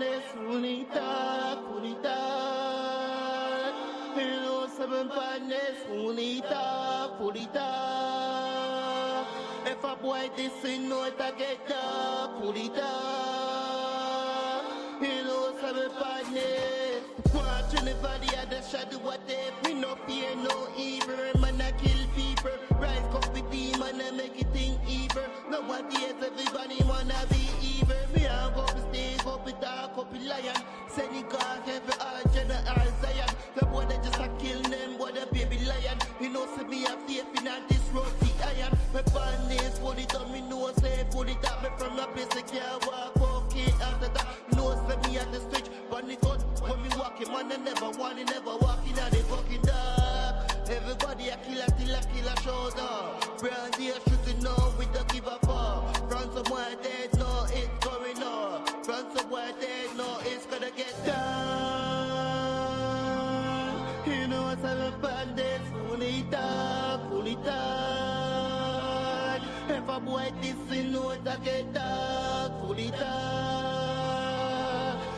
badness, unita, unita. You know some badness, unita, unita. If a boy this in know it, I get dark, unita. You know some badness. Watch anybody at the shadow, what if me no fear, no evil. Man, I kill people. Rise up with demon and make it think evil. Nowadays, everybody wanna be evil. Me, I go to stay, go to dark, go to lion. Send it God, every agent and Zion. The boy that just a kill them, boy, the baby lion. You know, see me a faith in this road, the iron. My bandits, put it on me, no say, put it up me from a place I can't walk, okay, after that. No, see me at the street, but the gun, when me walking, man, I never want it, never walking at the fucking dark. Everybody a killer till a killer shows up. Brand here shooting now, we don't give a fuck. From somewhere dead, no, it's going on. From somewhere dead, no, it's gonna get done. You know what's a bandits, fully done. If a boy this in know it, I get done, fully done.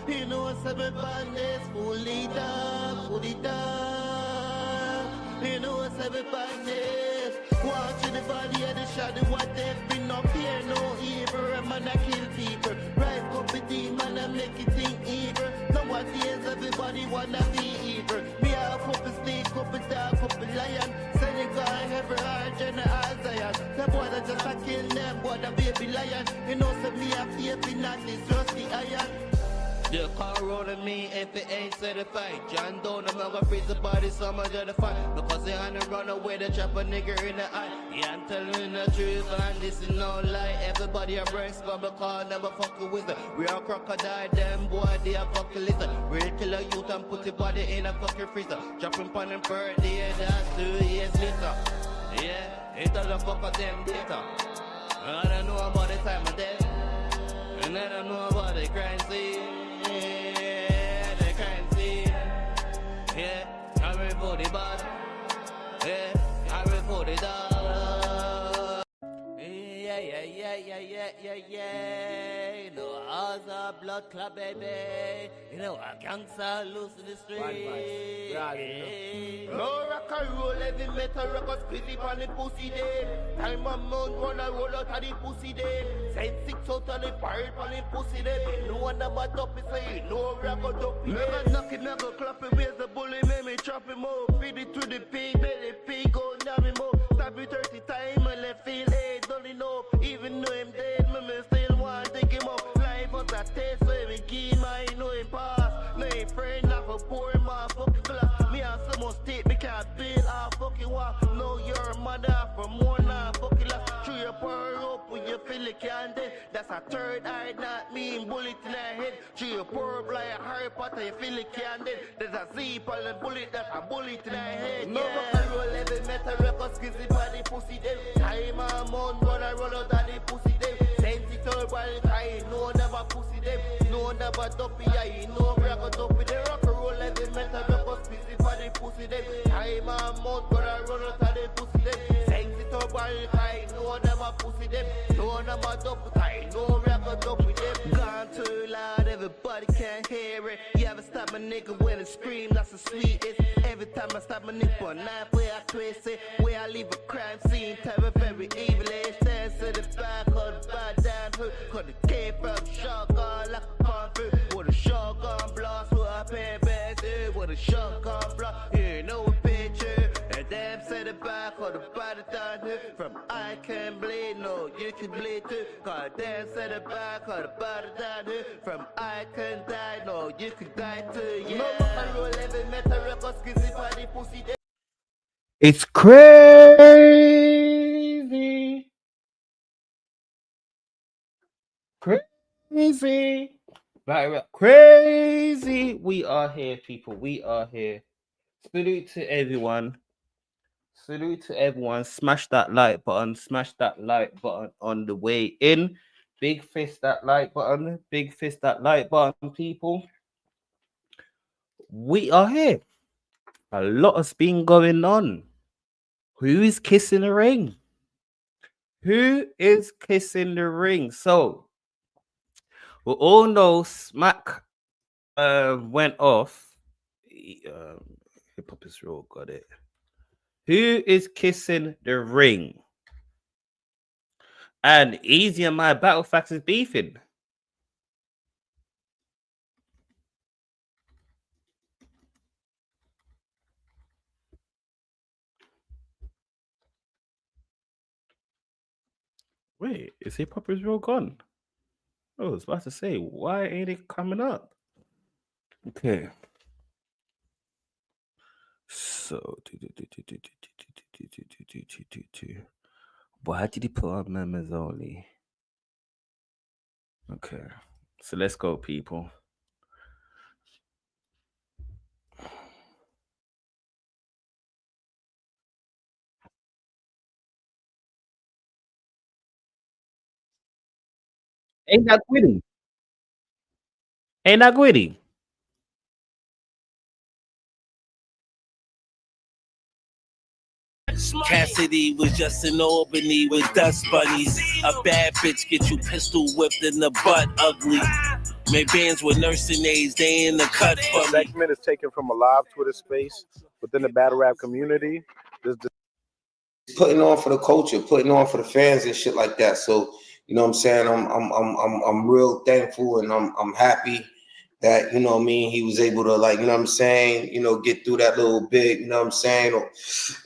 You know what's a bandits, fully done, fully done. You know what's everybody's watching the body of the shadow. What they've been up here, no evil. Man, I kill people. Rise up with demon and make it think evil. Nowadays, everybody wanna be evil. Me have up a snake, up a dog, up a lion. Sending God every heart and Isaiah. The boy that just a kill them, boy, the baby lion. You know, so me have faith in that, this just the iron. The car rolling me if it ain't certified. John Doe, I'm gonna freeze the body, so I'm gonna fight. Because they wanna run away, they chop a nigga in the eye. Yeah, I'm telling the truth, and this is no lie. Everybody a brain scum, because never fucking with it. We are crocodile, them boy, they are fucking lizard. Real killer youth and put your body in a fucking freezer. Dropping pan and birthday, that's 2 years later. Yeah, it all the fuck of them data. I don't know about the time of death. And I don't know about the crime scene. Yeah, the crime scene. Yeah, I'm ready for the bad. Yeah, I'm ready for the dog. Yeah. You know, ours are blood club, baby. You know, our gangsta loose in the street. No rock and roll, heavy metal records, squeezy on the pussy day. Time a month, wanna roll out of the pussy day. Send 6 out of the pirate on the pussy day. No one about up is saying, no rock or dope. Never knock it, never clap it, where's the bully, make me chop him up. Feed it to the pig, let the pig go down him up. Stab it 30 times, and let feel it, don't enough. Even though him dead, me still want to take him up. Life was a test, so me give my know him pass. No him friend, not for poor motherfucking glass. Me have so much state, me can't build a fucking wall. No, your mother from one fucking last. Through your power up when you feel it can't dead. That's a third eye, not mean bullet in her head. Through your poor blind Harry Potter, you feel it can't dead. There's a zip on the bullet, that's a bullet in her head. No rock and roll, heavy metal records, squeezy body pussy them. Time a month, wanna roll out of the pussy them. Sensitive body, I no never pussy them. No never dopey, I no rock dopey. They rock and roll, heavy metal records, squeezy body pussy them. Time a month, wanna roll out of the pussy them. Sensitive body, I no never pussy them. No never dopey, I no rock dopey them. Gone too loud, everybody can't hear it. You ever stop a nigga when it scream, that's the sweetest. Every time I stop a nigga for a knife, where I twist it, where I leave a crime scene, type of very evil. Stands to the back, hold the bad down hood, cut the cape from the shotgun like a conflict. With a shotgun blast, with a pair bags, with a shotgun blast, you know a picture. And damn set the back, hold the body down here. From I can bleed, no, you can bleed too. God damn set the back, hold the body down here. From I can die, no, you can die too. Yeah. No rock and roll, heavy metal records, squeezy body pussy. It's crazy. Crazy. Right. Crazy. We are here, people. We are here. Salute to everyone. Smash that like button. Smash that like button on the way in. Big fist that like button. Big fist that like button, people. We are here. A lot has been going on. Who is kissing the ring? Who is kissing the ring? So, we all know Smack went off. Hip hop is real. Got it. Who is kissing the ring? And Easy and my Battle Facts is beefing. Wait, is Hip Hop is real gone? Oh, I was about to say, why ain't it coming up? Okay. So, why did he put up members only? Okay, so let's go, people. Ain't that Gwitty? Ain't that Gwitty? Cassidy was just in Albany with dust bunnies. A bad bitch get you pistol whipped in the butt ugly. My bands with nursing aides, they in the cut for me. The segment is taken from a live Twitter space within the battle rap community. Putting on for the culture, putting on for the fans and shit like that. So, you know what I'm saying? I'm real thankful and I'm happy that, you know what I mean, he was able to, like, you know what I'm saying, you know, get through that little bit, you know what I'm saying?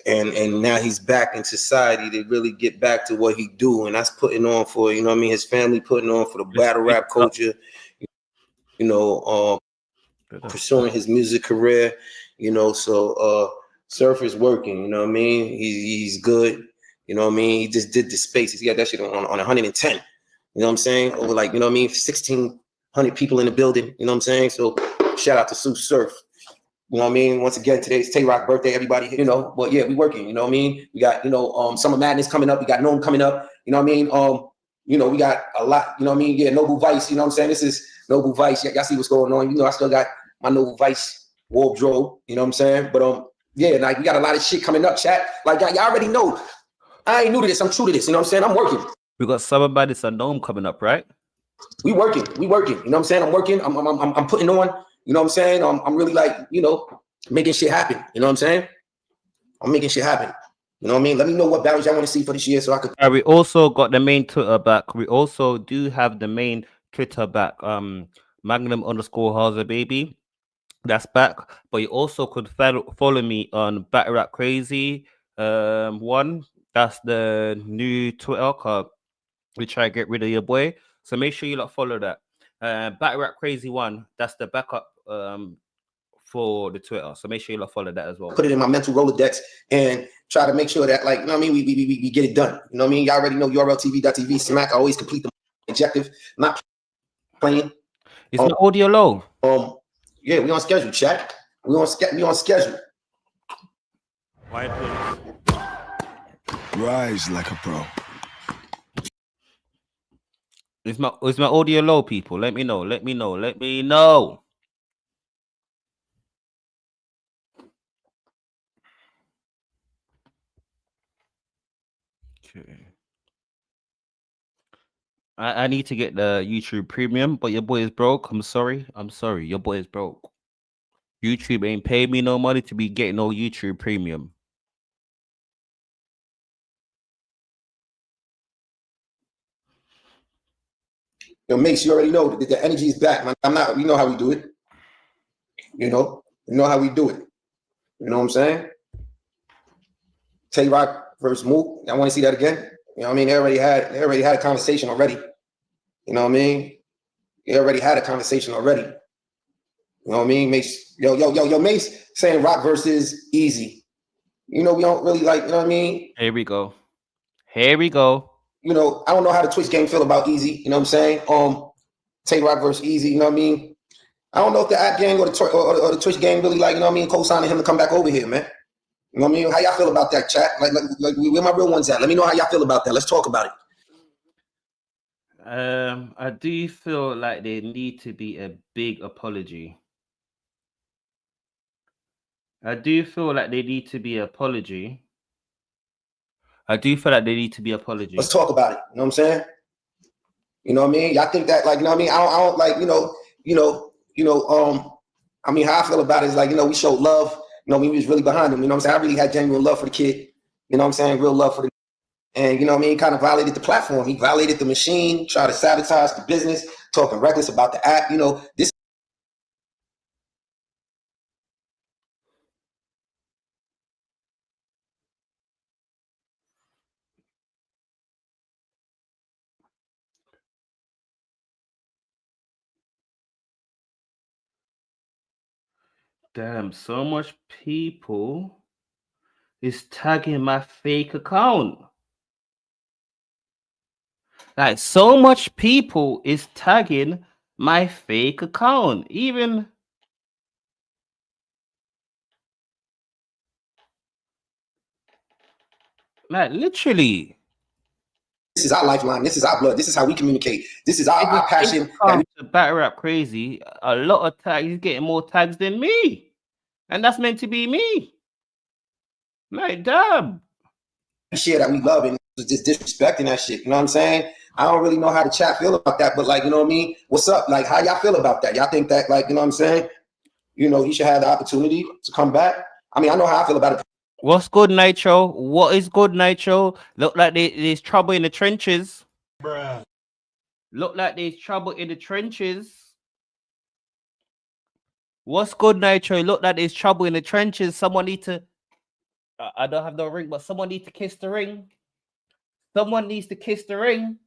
And now he's back in society to really get back to what he do. And that's putting on for, you know what I mean, his family putting on for the battle rap culture, you know, pursuing his music career, you know, so Surf is working, you know what I mean? He's good, you know what I mean? He just did the spaces. He got that shit on 110, you know what I'm saying? Over like, you know what I mean? 1,600 people in the building, you know what I'm saying? So shout out to Sue Surf. You know what I mean? Once again, today's Tay-Rock birthday, everybody, you know, but yeah, we working, you know what I mean? We got, you know, Summer Madness coming up. We got Gnome coming up, you know what I mean? You know, we got a lot, you know what I mean? Yeah, Noble Vice, you know what I'm saying? This is Noble Vice. Y'all see what's going on. You know, I still got my Noble Vice wardrobe, you know what I'm saying? But yeah, like we got a lot of shit coming up, chat. Like y'all already know. I ain't new to this. I'm true to this. You know what I'm saying? I'm working. We got Summer Madness and Gnome coming up, right? We working. You know what I'm saying? I'm working. I'm putting on. You know what I'm saying? I'm really like, you know, making shit happen. You know what I'm saying? I'm making shit happen. You know what I mean? Let me know what battles y'all want to see for this year so I could. We also got the main Twitter back. We also do have the main Twitter back. Magnum_Haza baby. That's back. But you also could follow me on Battle Rap Crazy. One. That's the new Twitter card. We try to get rid of your boy. So make sure you follow that. Battle Rap Crazy 1. That's the backup for the Twitter. So make sure you follow that as well. Put it in my mental Rolodex and try to make sure that, like, you know what I mean, we get it done. You know what I mean? Y'all already know URLTV.tv, Smack. I always complete the objective. Not playing. Is my audio low? Yeah, we on schedule, chat. We on schedule. Rise like a pro. Is my audio low, people? Let me know. Let me know. Okay. I need to get the YouTube Premium, but your boy is broke. I'm sorry. Your boy is broke. YouTube ain't paying me no money to be getting no YouTube Premium. Yo, Mace, you already know that the energy is back, man. You know how we do it. You know how we do it. You know what I'm saying? Tay-Rock versus Mook. I want to see that again. You know what I mean? They already had a conversation already. You know what I mean? They already had a conversation already. You know what I mean? Mace, yo, Mace saying Rock versus Easy. You know, we don't really like, you know what I mean? Here we go. You know, I don't know how the Twitch game feel about Easy. You know what I'm saying? Tay-Rock versus Easy, you know what I mean? I don't know if the app gang or the Twitch game really like, you know what I mean, co-signing him to come back over here, man. You know what I mean? How y'all feel about that, chat? Like where my real ones at? Let me know how y'all feel about that. Let's talk about it. I do feel like there need to be a big apology. Let's talk about it. You know what I'm saying? You know what I mean? Y'all think that, like, you know what I mean? I don't like, you know, you know, I mean, how I feel about it is like, you know, we showed love. You know, we was really behind him. You know what I'm saying? I really had genuine love for the kid. You know what I'm saying? Real love for the. And, you know what I mean? He kind of violated the platform. He violated the machine, tried to sabotage the business, talking reckless about the app. You know, this. Damn, so much people is tagging my fake account. Like, so much people is tagging my fake account. Even like literally. This is our lifeline. This is our blood. This is how we communicate. This is our passion. To Battle Rap Crazy, a lot of tags. He's getting more tags than me, and that's meant to be me. Like, damn. Shit that we love and just disrespecting that shit. You know what I'm saying? I don't really know how the chat feel about that, but like, you know what I mean? What's up? Like, how y'all feel about that? Y'all think that, like, you know what I'm saying? You know, he should have the opportunity to come back. I mean, I know how I feel about it. What's good, Nitro? What is good, Nitro? Look like there's trouble in the trenches. Bruh. Look like there's trouble in the trenches. What's good, Nitro? Look like there's trouble in the trenches. Someone need to. I don't have no ring, but someone needs to kiss the ring. Someone needs to kiss the ring.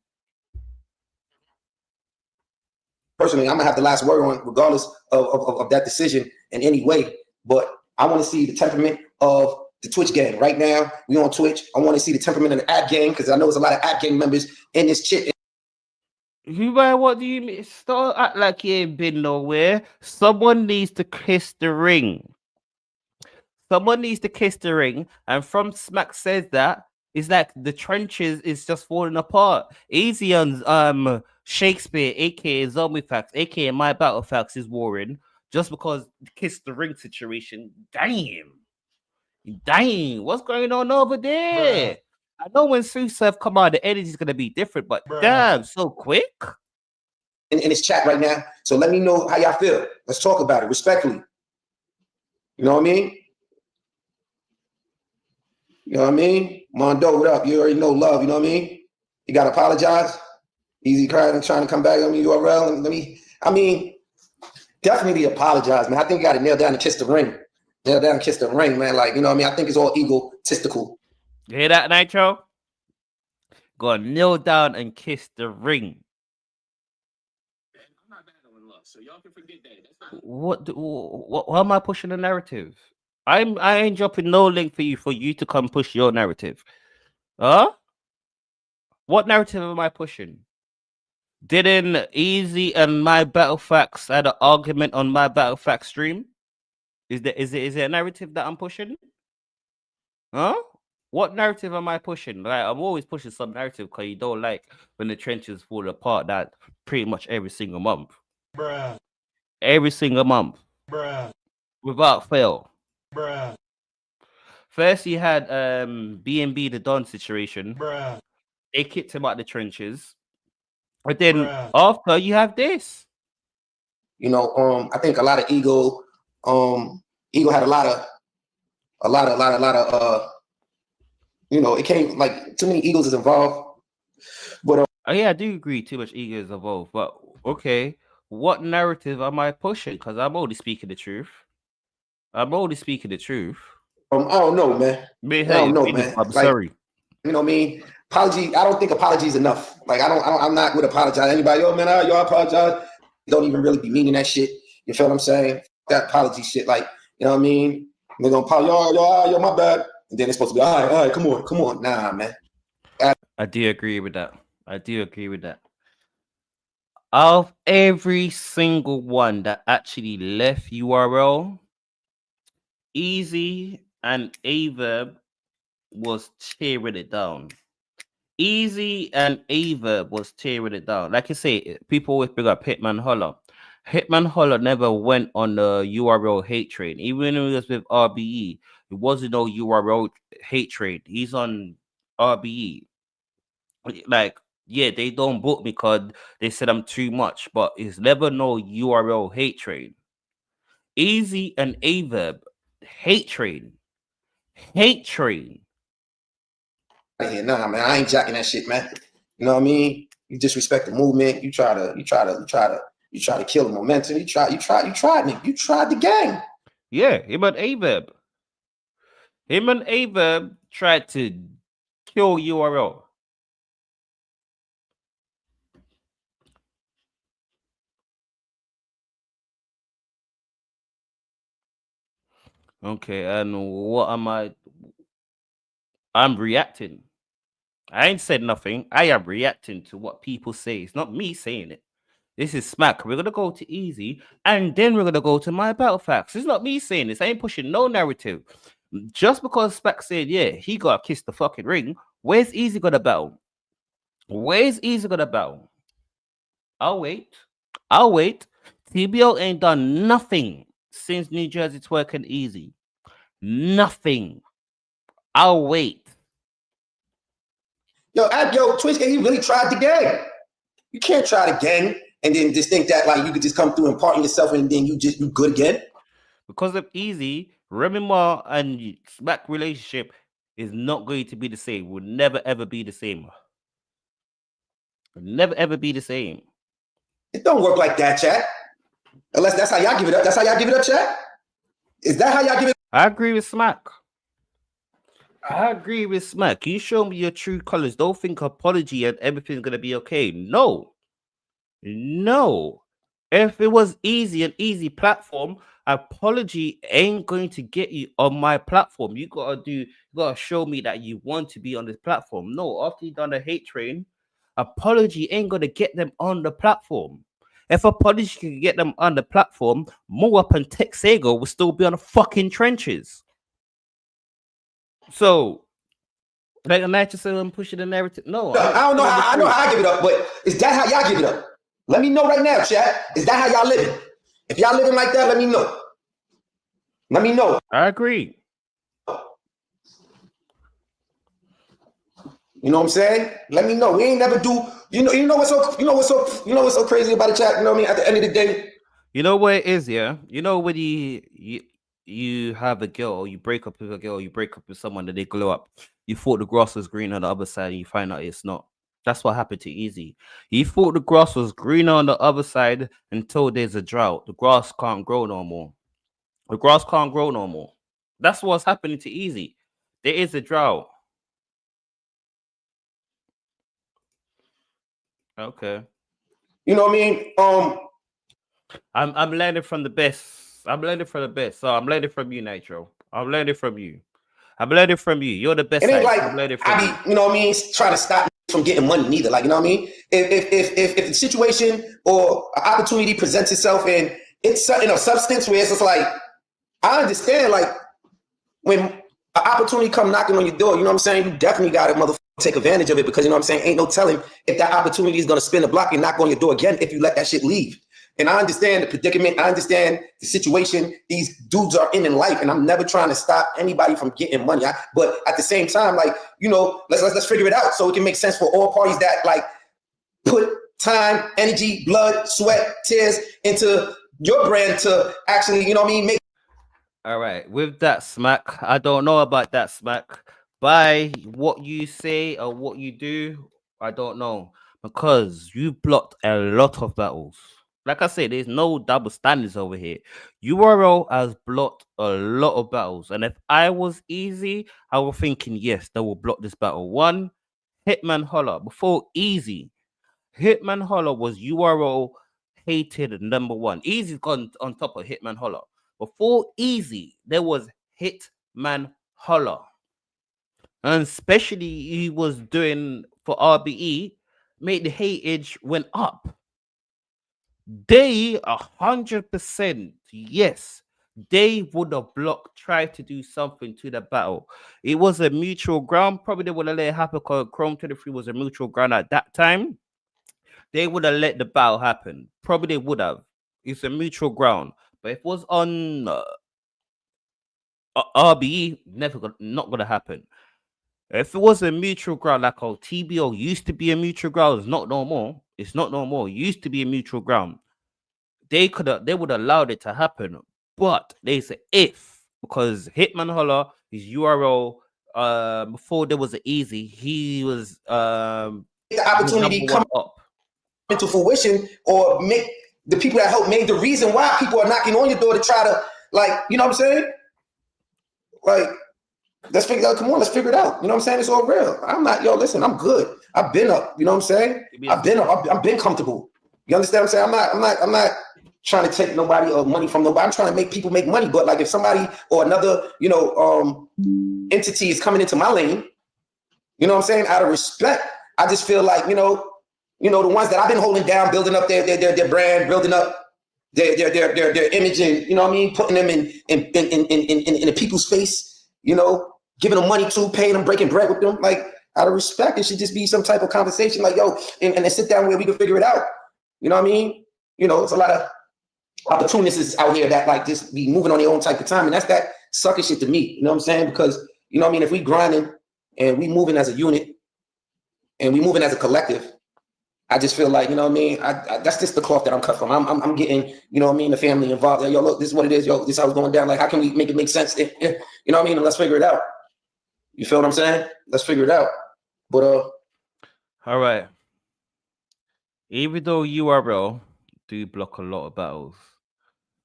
Personally, I'm gonna have the last word on, regardless of that decision in any way. But I want to see the temperament of the Twitch gang. Right now, we on Twitch. I want to see the temperament of the app gang, because I know there's a lot of app gang members in this shit. What do you mean? Stop act like you ain't been nowhere. Someone needs to kiss the ring. Someone needs to kiss the ring. And from Smack says that, it's like the trenches is just falling apart. Easy on Shakespeare, aka Zombie Facts, aka My Battle Facts is warring. Just because the kiss the ring situation. Damn. What's going on over there? Bruh. I know when Susav come out, the energy is gonna be different, but damn, so quick. In this chat right now. So let me know how y'all feel. Let's talk about it respectfully. You know what I mean? You know what I mean? Mondo, what up? You already know love, you know what I mean? You gotta apologize. Easy crying and trying to come back on me URL. I mean, definitely apologize, man. I think you gotta nail down and kiss the ring. Nail down and kiss the ring, man. Like, you know what I mean? I think it's all egotistical. You hear that, Nitro? Gotta kneel down and kiss the ring. I'm not bad on love, so y'all can forget that. What am I pushing the narrative? I ain't dropping no link for you to come push your narrative. Huh? What narrative am I pushing? Didn't Easy and My Battle Facts had an argument on My Battle Facts stream? Is it a narrative that I'm pushing? Huh? What narrative am I pushing? Like, I'm always pushing some narrative because you don't like when the trenches fall apart. That pretty much every single month. Bruh. Every single month. Bruh. Without fail. Bruh. First, you had B&B the Don situation. Bruh. They kicked him out the trenches. But then after, you have this. You know, I think a lot of ego had a lot of you know, it came like too many egos is involved. But yeah, I do agree too much ego is involved. But okay, what narrative am I pushing? Because I'm only speaking the truth. I don't know, man. I don't know, man. I'm sorry. You know what I mean? Apology. I don't think apology is enough. Like I'm not with apologize. Anybody, yo, man, y'all apologize. You don't even really be meaning that shit. You feel what I'm saying? That apology shit, like, you know what I mean? They're gonna apologize, yo, my bad. And then it's supposed to be, all right, come on. Nah, man. I do agree with that. Of every single one that actually left URL, Easy and Ava was tearing it down. Like I say, people always bring up Hitman Holler. Hitman Holler never went on the URL hate train. Even when it was with RBE, it wasn't no URL hate train. He's on RBE. Like, Yeah, they don't book me because they said I'm too much, but it's never no URL hate train. Easy and Averb, hate train. Hate train. Nah, man, I ain't jacking that shit, man. You know what I mean? You disrespect the movement. You try to kill the momentum. You tried, nigga. You tried the gang. Yeah, him and Averb. Him and Averb tried to kill URL. Okay, and what am I? I'm reacting. I ain't said nothing. I am reacting to what people say. It's not me saying it. This is Smack. We're gonna go to Easy, and then we're gonna go to my battle facts. It's not me saying this. I ain't pushing no narrative. Just because Smack said, yeah, he got to kiss the fucking ring. Where's Easy gonna battle? Where's Easy gonna battle? I'll wait. I'll wait. TBO ain't done nothing since New Jersey twerking Easy. Nothing. I'll wait. Yo, Twitch gang, you really tried the gang. You can't try the gang and then just think that like you could just come through and partner yourself and then you good again. Because of Easy, Remy Ma and Smack relationship is not going to be the same. Will never ever be the same. Will never ever be the same. It don't work like that, chat. Unless that's how y'all give it up. That's how y'all give it up, chat. Is that how y'all give it up? I agree with Smack. I agree with Smack. You show me your true colors. Don't think apology and everything's gonna be okay. No. No. If it was an easy platform, apology ain't going to get you on my platform. You gotta show me that you want to be on this platform. No, after you done the hate train, apology ain't gonna get them on the platform. If apology can get them on the platform, Moab and Texago will still be on the fucking trenches. So, like Manchester and pushing the narrative. No, I don't know. I know how I give it up, but is that how y'all give it up? Let me know right now, chat. Is that how y'all living? If y'all living like that, let me know. Let me know. I agree. You know what I'm saying? Let me know. We ain't never do. You know what's so crazy about the chat. You know what I mean? At the end of the day, you know what it is, yeah. You know when you have a girl, you break up with a girl, you break up with someone that they glow up. You thought the grass was green on the other side, and you find out it's not. That's what happened to Easy. He thought the grass was greener on the other side until there's a drought. The grass can't grow no more. The grass can't grow no more. That's what's happening to Easy. There is a drought. Okay. You know what I mean? I'm learning from the best. I'm learning from the best. So I'm learning from you, Nitro. I'm learning from you. I'm learning from you. You're the best. It ain't like I'm learning from you. You know what I mean? Trying to stop from getting money neither. Like, you know what I mean? If the situation or an opportunity presents itself and it's in a substance where it's just like, I understand, like, when an opportunity come knocking on your door, you know what I'm saying? You definitely got to motherfucker take advantage of it because, you know what I'm saying? Ain't no telling if that opportunity is going to spin the block and knock on your door again if you let that shit leave. And I understand the predicament. I understand the situation these dudes are in life. And I'm never trying to stop anybody from getting money. But at the same time, like, you know, let's figure it out so it can make sense for all parties that, like, put time, energy, blood, sweat, tears into your brand to actually, you know what I mean, make. All right. With that, Smack, I don't know about that, Smack. By what you say or what you do, I don't know. Because you blocked a lot of battles. Like I said, there's no double standards over here. URL has blocked a lot of battles. And if I was Easy, I was thinking, yes, they will block this battle. One, Hitman Holler. Before Easy, Hitman Holler was URL hated number one. Easy's gone on top of Hitman Holler. Before Easy, there was Hitman Holler. And especially he was doing for RBE, made the hatage went up. They 100%, yes, they would have blocked, tried to do something to the battle. It was a mutual ground. Probably they would have let it happen because Chrome 23 was a mutual ground at that time. They would have let the battle happen. Probably they would have. It's a mutual ground. But if it was on RBE, not gonna happen. If it was a mutual ground, like TBO used to be a mutual ground, it's not no more. It's not no more. It used to be a mutual ground. They would allow it to happen, but they say if, because Hitman Holler, his URL, before there was an easy, he was The he was opportunity number come one up. into fruition, or make the people that helped made the reason why people are knocking on your door to try to, like, you know what I'm saying? Like, let's figure out. Come on, let's figure it out. You know what I'm saying? It's all real. I'm not, yo, listen, I'm good. I've been up. You know what I'm saying? I've been up. I've been comfortable. You understand what I'm saying? I'm not trying to take nobody or money from nobody. I'm trying to make people make money. But like, if somebody or another, entity is coming into my lane, you know what I'm saying? Out of respect, I just feel like, the ones that I've been holding down, building up their brand, building up their image, and you know what I mean, putting them in the people's face, giving them money to, paying them, breaking bread with them. Like, out of respect, it should just be some type of conversation, like, yo, and then sit down where we can figure it out. You know what I mean? It's a lot of opportunists out here that like just be moving on their own type of time, and that's that sucker shit to me. You know what I'm saying? Because you know what I mean, if we grinding and we moving as a unit and we moving as a collective, I just feel like, you know what I mean, I that's just the cloth that I'm cut from. I'm getting, you know what I mean, the family involved. Yo, look, this is what it is. Yo, this is how it's going down. Like, how can we make it make sense? You know what I mean? And let's figure it out. You feel what I'm saying? Let's figure it out. But all right. Even though URL do block a lot of battles,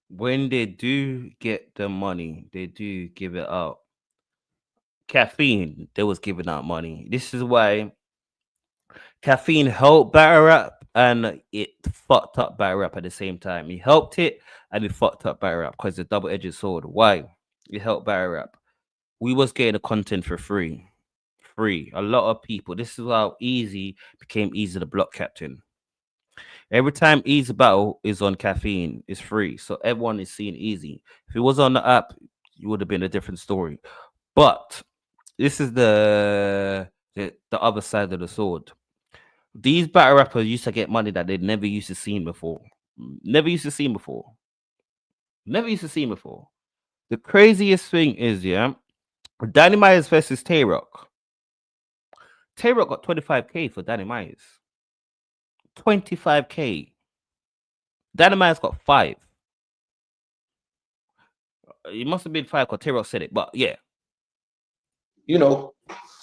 when they do get the money, they do give it out. Caffeine, they was giving out money. This is why Caffeine helped battle rap and it fucked up battle rap at the same time. He helped it and it fucked up battle rap because it's a double-edged sword. Why? It helped battle rap. We was getting the content for free. Free. A lot of people. This is how Easy became Easy the Block Captain. Every time Easy Battle is on Caffeine, it's free. So everyone is seeing Easy. If it was on the app, it would have been a different story. But this is the other side of the sword. These battle rappers used to get money that they'd never used to see before. Never used to see before. Never used to see before. The craziest thing is, Danny Myers versus Tay-Rock. Tay-Rock got 25K for Danny Myers. 25K. Danny Myers got 5. It must have been 5 because Tay-Rock said it, but yeah. It's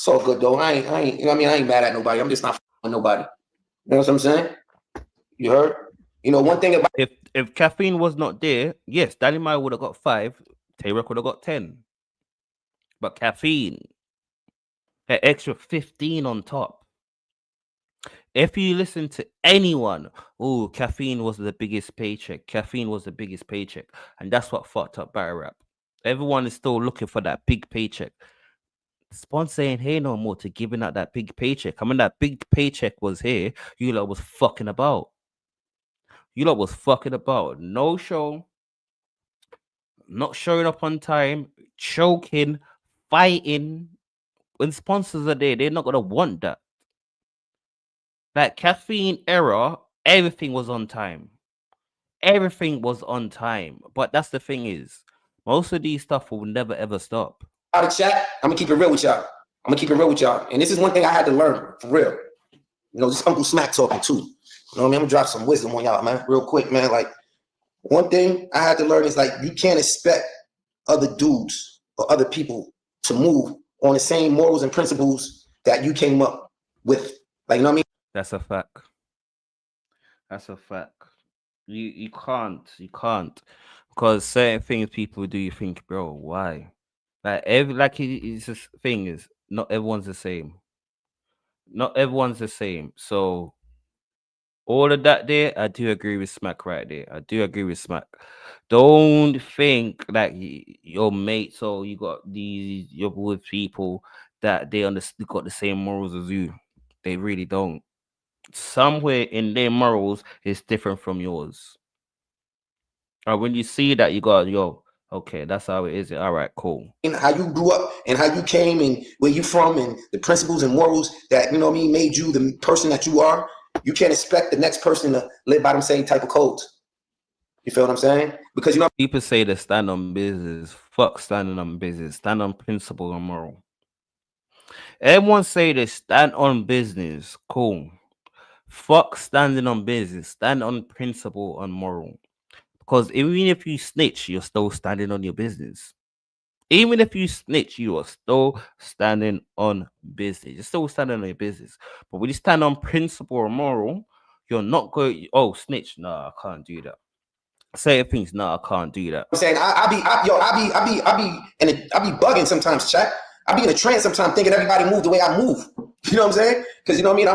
all good though. I ain't, you know what I mean? I ain't mad at nobody. I'm just not with nobody. You know what I'm saying? You heard? One thing about if Caffeine was not there, yes, Danny Myers would have got 5. Tay-Rock would have got 10. But Caffeine had extra 15 on top. If you listen to anyone, Caffeine was the biggest paycheck. Caffeine was the biggest paycheck. And that's what fucked up battle rap. Everyone is still looking for that big paycheck. Sponsor ain't here no more to giving out that big paycheck. I mean, that big paycheck was here. You lot was fucking about. No show. Not showing up on time. Choking. Fighting. When sponsors are there, they're not going to want that. That Caffeine era, everything was on time. Everything was on time. But that's the thing is, most of these stuff will never ever stop. Out of chat, I'm gonna keep it real with y'all. And this is one thing I had to learn for real. This Uncle Smack talking too. You know what I mean? I'm gonna drop some wisdom on y'all, man, real quick, man. Like, one thing I had to learn is, like, you can't expect other dudes or other people to move on the same morals and principles that you came up with. Like, you know what I mean? That's a fact. You can't. Because certain things people do, you think, bro, why? It's this thing is not everyone's the same. So all of that there, I do agree with Smack right there. Don't think that your mates or you got you're with people that they got the same morals as you. They really don't. Somewhere in their morals is different from yours. Or when you see that, you got, okay, that's how it is. All right, cool. And how you grew up and how you came and where you from and the principles and morals that, made you the person that you are. You can't expect the next person to live by them same type of codes. You feel what I'm saying? Because, people say to stand on business. Fuck standing on business. Stand on principle and moral. Everyone say they stand on business. Cool. Fuck standing on business. Stand on principle and moral. Because even if you snitch, you're still standing on your business. Even if you snitch, you are still standing on business. You're still standing on your business. But when you stand on principle or moral, you're not going, oh, snitch. No, I can't do that. Say things, no, I can't do that. I'm saying I be bugging sometimes, chat. I be in a trance sometimes thinking everybody move the way I move. You know what I'm saying? Because you know what I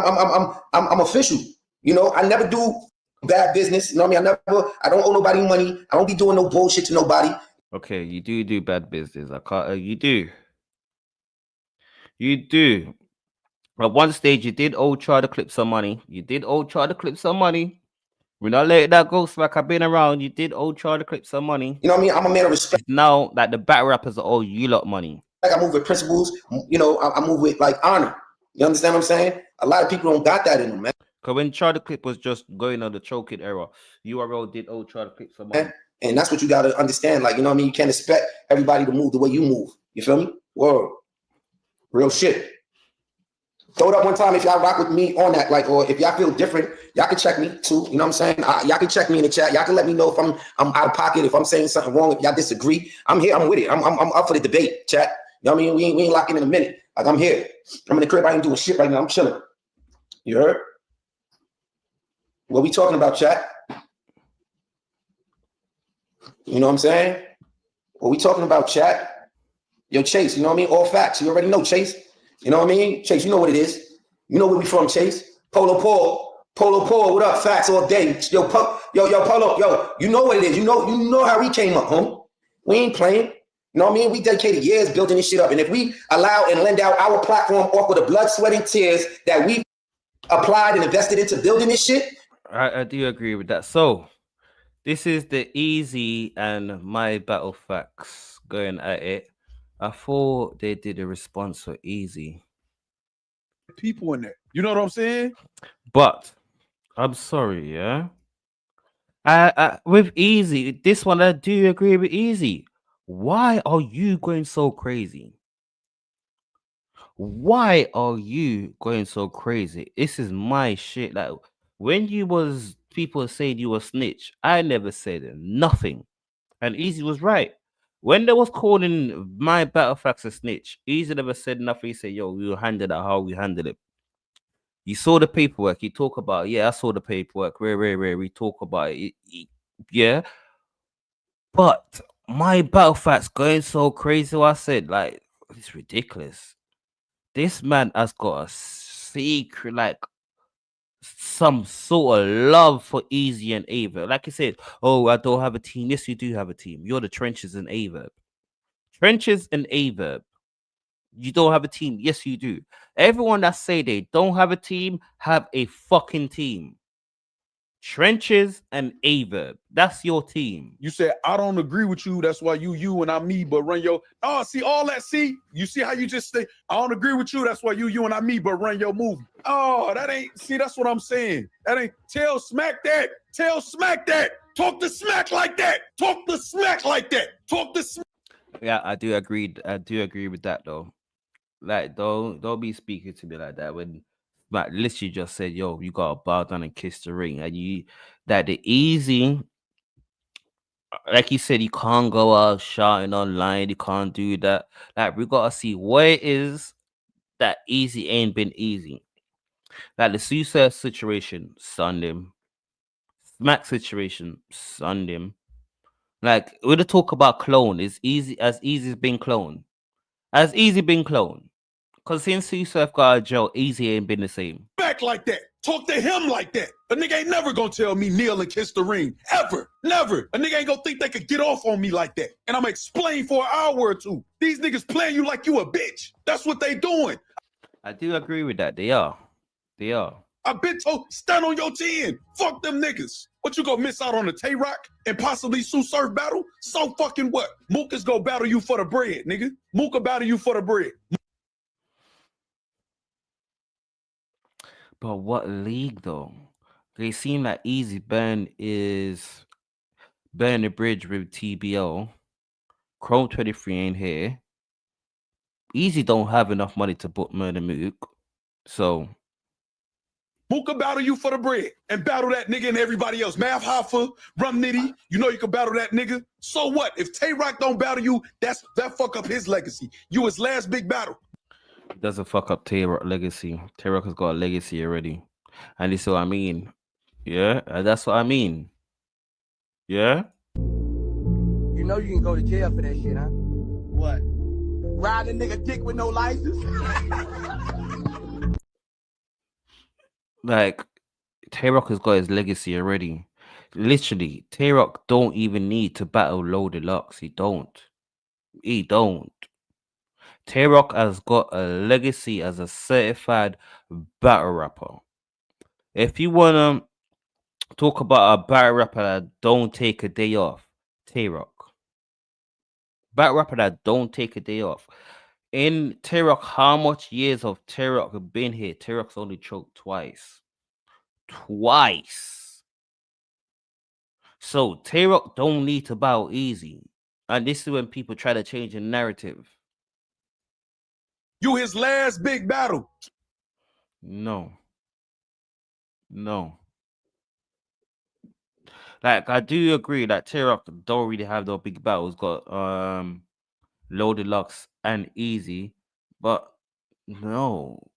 mean. I'm official. You know, I never do bad business. You know what I mean? I don't owe nobody money. I don't be doing no bullshit to nobody. Okay, you do bad business. I can't. You do. You do. At one stage, you did owe try to clip some money. You did owe try to clip some money. We're not letting that go, Smack. I've been around. You did owe try to clip some money. You know what I mean? I'm a man of respect. Now that the battle rappers owe you lot money. Like I move with principles. You know, I move with like honor. You understand what I'm saying? A lot of people don't got that in them, man. Because when Try to Clip was just going on the choking era, URL did owe Try to Clip some money. And that's what you got to understand. Like, you know what I mean? You can't expect everybody to move the way you move. You feel me? Whoa. Real shit. Throw it up one time if y'all rock with me on that. Like, or if y'all feel different, y'all can check me too. You know what I'm saying? Y'all can check me in the chat. Y'all can let me know if I'm out of pocket, if I'm saying something wrong, if y'all disagree. I'm here. I'm with it. I'm up for the debate, chat. You know what I mean? We ain't locking in a minute. Like, I'm here. I'm in the crib. I ain't doing shit right now. I'm chilling. You heard? What we talking about, chat? You know what I'm saying? What we talking about, chat? Yo, Chase, you know what I mean? All facts. You already know, Chase. You know what I mean? Chase, you know what it is. You know where we from, Chase. Polo Paul, what up? Facts all day. Yo, Polo, yo, you know what it is. You know how we came up, home. We ain't playing. You know what I mean? We dedicated years building this shit up. And if we allow and lend out our platform off of the blood, sweat, and tears that we applied and invested into building this shit. I do agree with that. So, this is the Easy and My Battle Facts going at it. I thought they did a response for Easy. People in there. You know what I'm saying? But I'm sorry, yeah. I with Easy, this one I do agree with Easy. Why are you going so crazy? Why are you going so crazy? This is my shit. Like when you was people saying you were snitch, I never said nothing. And Easy was right. When they was calling my battle facts a snitch, Easy never said nothing. He said, yo, we'll handle that how we handle it. You saw the paperwork. You talk about, yeah, I saw the paperwork. Rare. We talk about it. Yeah. But my battle facts going so crazy. I said, like, it's ridiculous. This man has got a secret, like, some sort of love for Easy and Ava. Like I said, oh, I don't have a team. Yes, you do have a team. You're the Trenches and Ava. Trenches and Ava. You don't have a team. Yes, you do. Everyone that say they don't have a team have a fucking team. Trenches and Ava. That's your team. You said, I don't agree with you. That's why you and I me, but run your. Oh, see all that. See, you see how you just say, I don't agree with you. That's why you and I me, but run your movie. Oh, that ain't. See, that's what I'm saying. That ain't. Tell Smack that. Tell Smack that. Talk to Smack like that. Talk to Smack like that. Talk to Smack. Yeah, I do agree. I do agree with that though. Like, don't be speaking to me like that when Smack literally just said, "Yo, you gotta bow down and kiss the ring," and you that the Easy. Like you said, you can't go out shouting online. You can't do that. Like we gotta see where it is that Easy ain't been easy. Like the Suicide situation, sunned him. Smack situation, sunned him. Like with the talk about clone, is easy as been cloned. As Easy been cloned. Cause since Suicide got out of jail, Easy ain't been the same. Back like that. Talk to him like that. A nigga ain't never gonna tell me kneel and kiss the ring. Ever. Never. A nigga ain't gonna think they could get off on me like that. And I'm gonna explain for an hour or two. These niggas playing you like you a bitch. That's what they doing. I do agree with that. They are. I've been told, stand on your 10. Fuck them niggas. What, you gonna miss out on the Tay-Rock and possibly Sue Surf battle? So fucking what? Mook is gonna battle you for the bread, nigga. Mook will battle you for the bread. But what league though? They seem like Easy burn the bridge with TBO. Chrome 23 ain't here. Easy don't have enough money to book Murder Mook. So Mook can battle you for the bread and battle that nigga and everybody else. Mav Hoffa, Rum Nitty, you know you can battle that nigga. So what? If Tay Rock don't battle you, that fuck up his legacy. You his last big battle. it doesn't fuck up Tay-Rock legacy. Tay-Rock has got a legacy already. And this is what I mean. Yeah, that's what I mean. Yeah. You know you can go to jail for that shit, huh? What? Ride a nigga dick with no license? Like, Tay-Rock has got his legacy already. Literally, Tay-Rock don't even need to battle Loaded Lux. He don't. He don't. Tay-Rock has got a legacy as a certified battle rapper. If you wanna talk about a battle rapper that don't take a day off, Tay-Rock. Battle rapper that don't take a day off. In Tay-Rock, how much years of Tay-Rock have been here? Tay-Rock's only choked twice. Twice. So Tay-Rock don't need to bow easy. And this is when people try to change the narrative. You his last big battle. No. No. Like, I do agree that Tay-Rock don't really have no big battles. Got Loaded Lux and Easy, but no.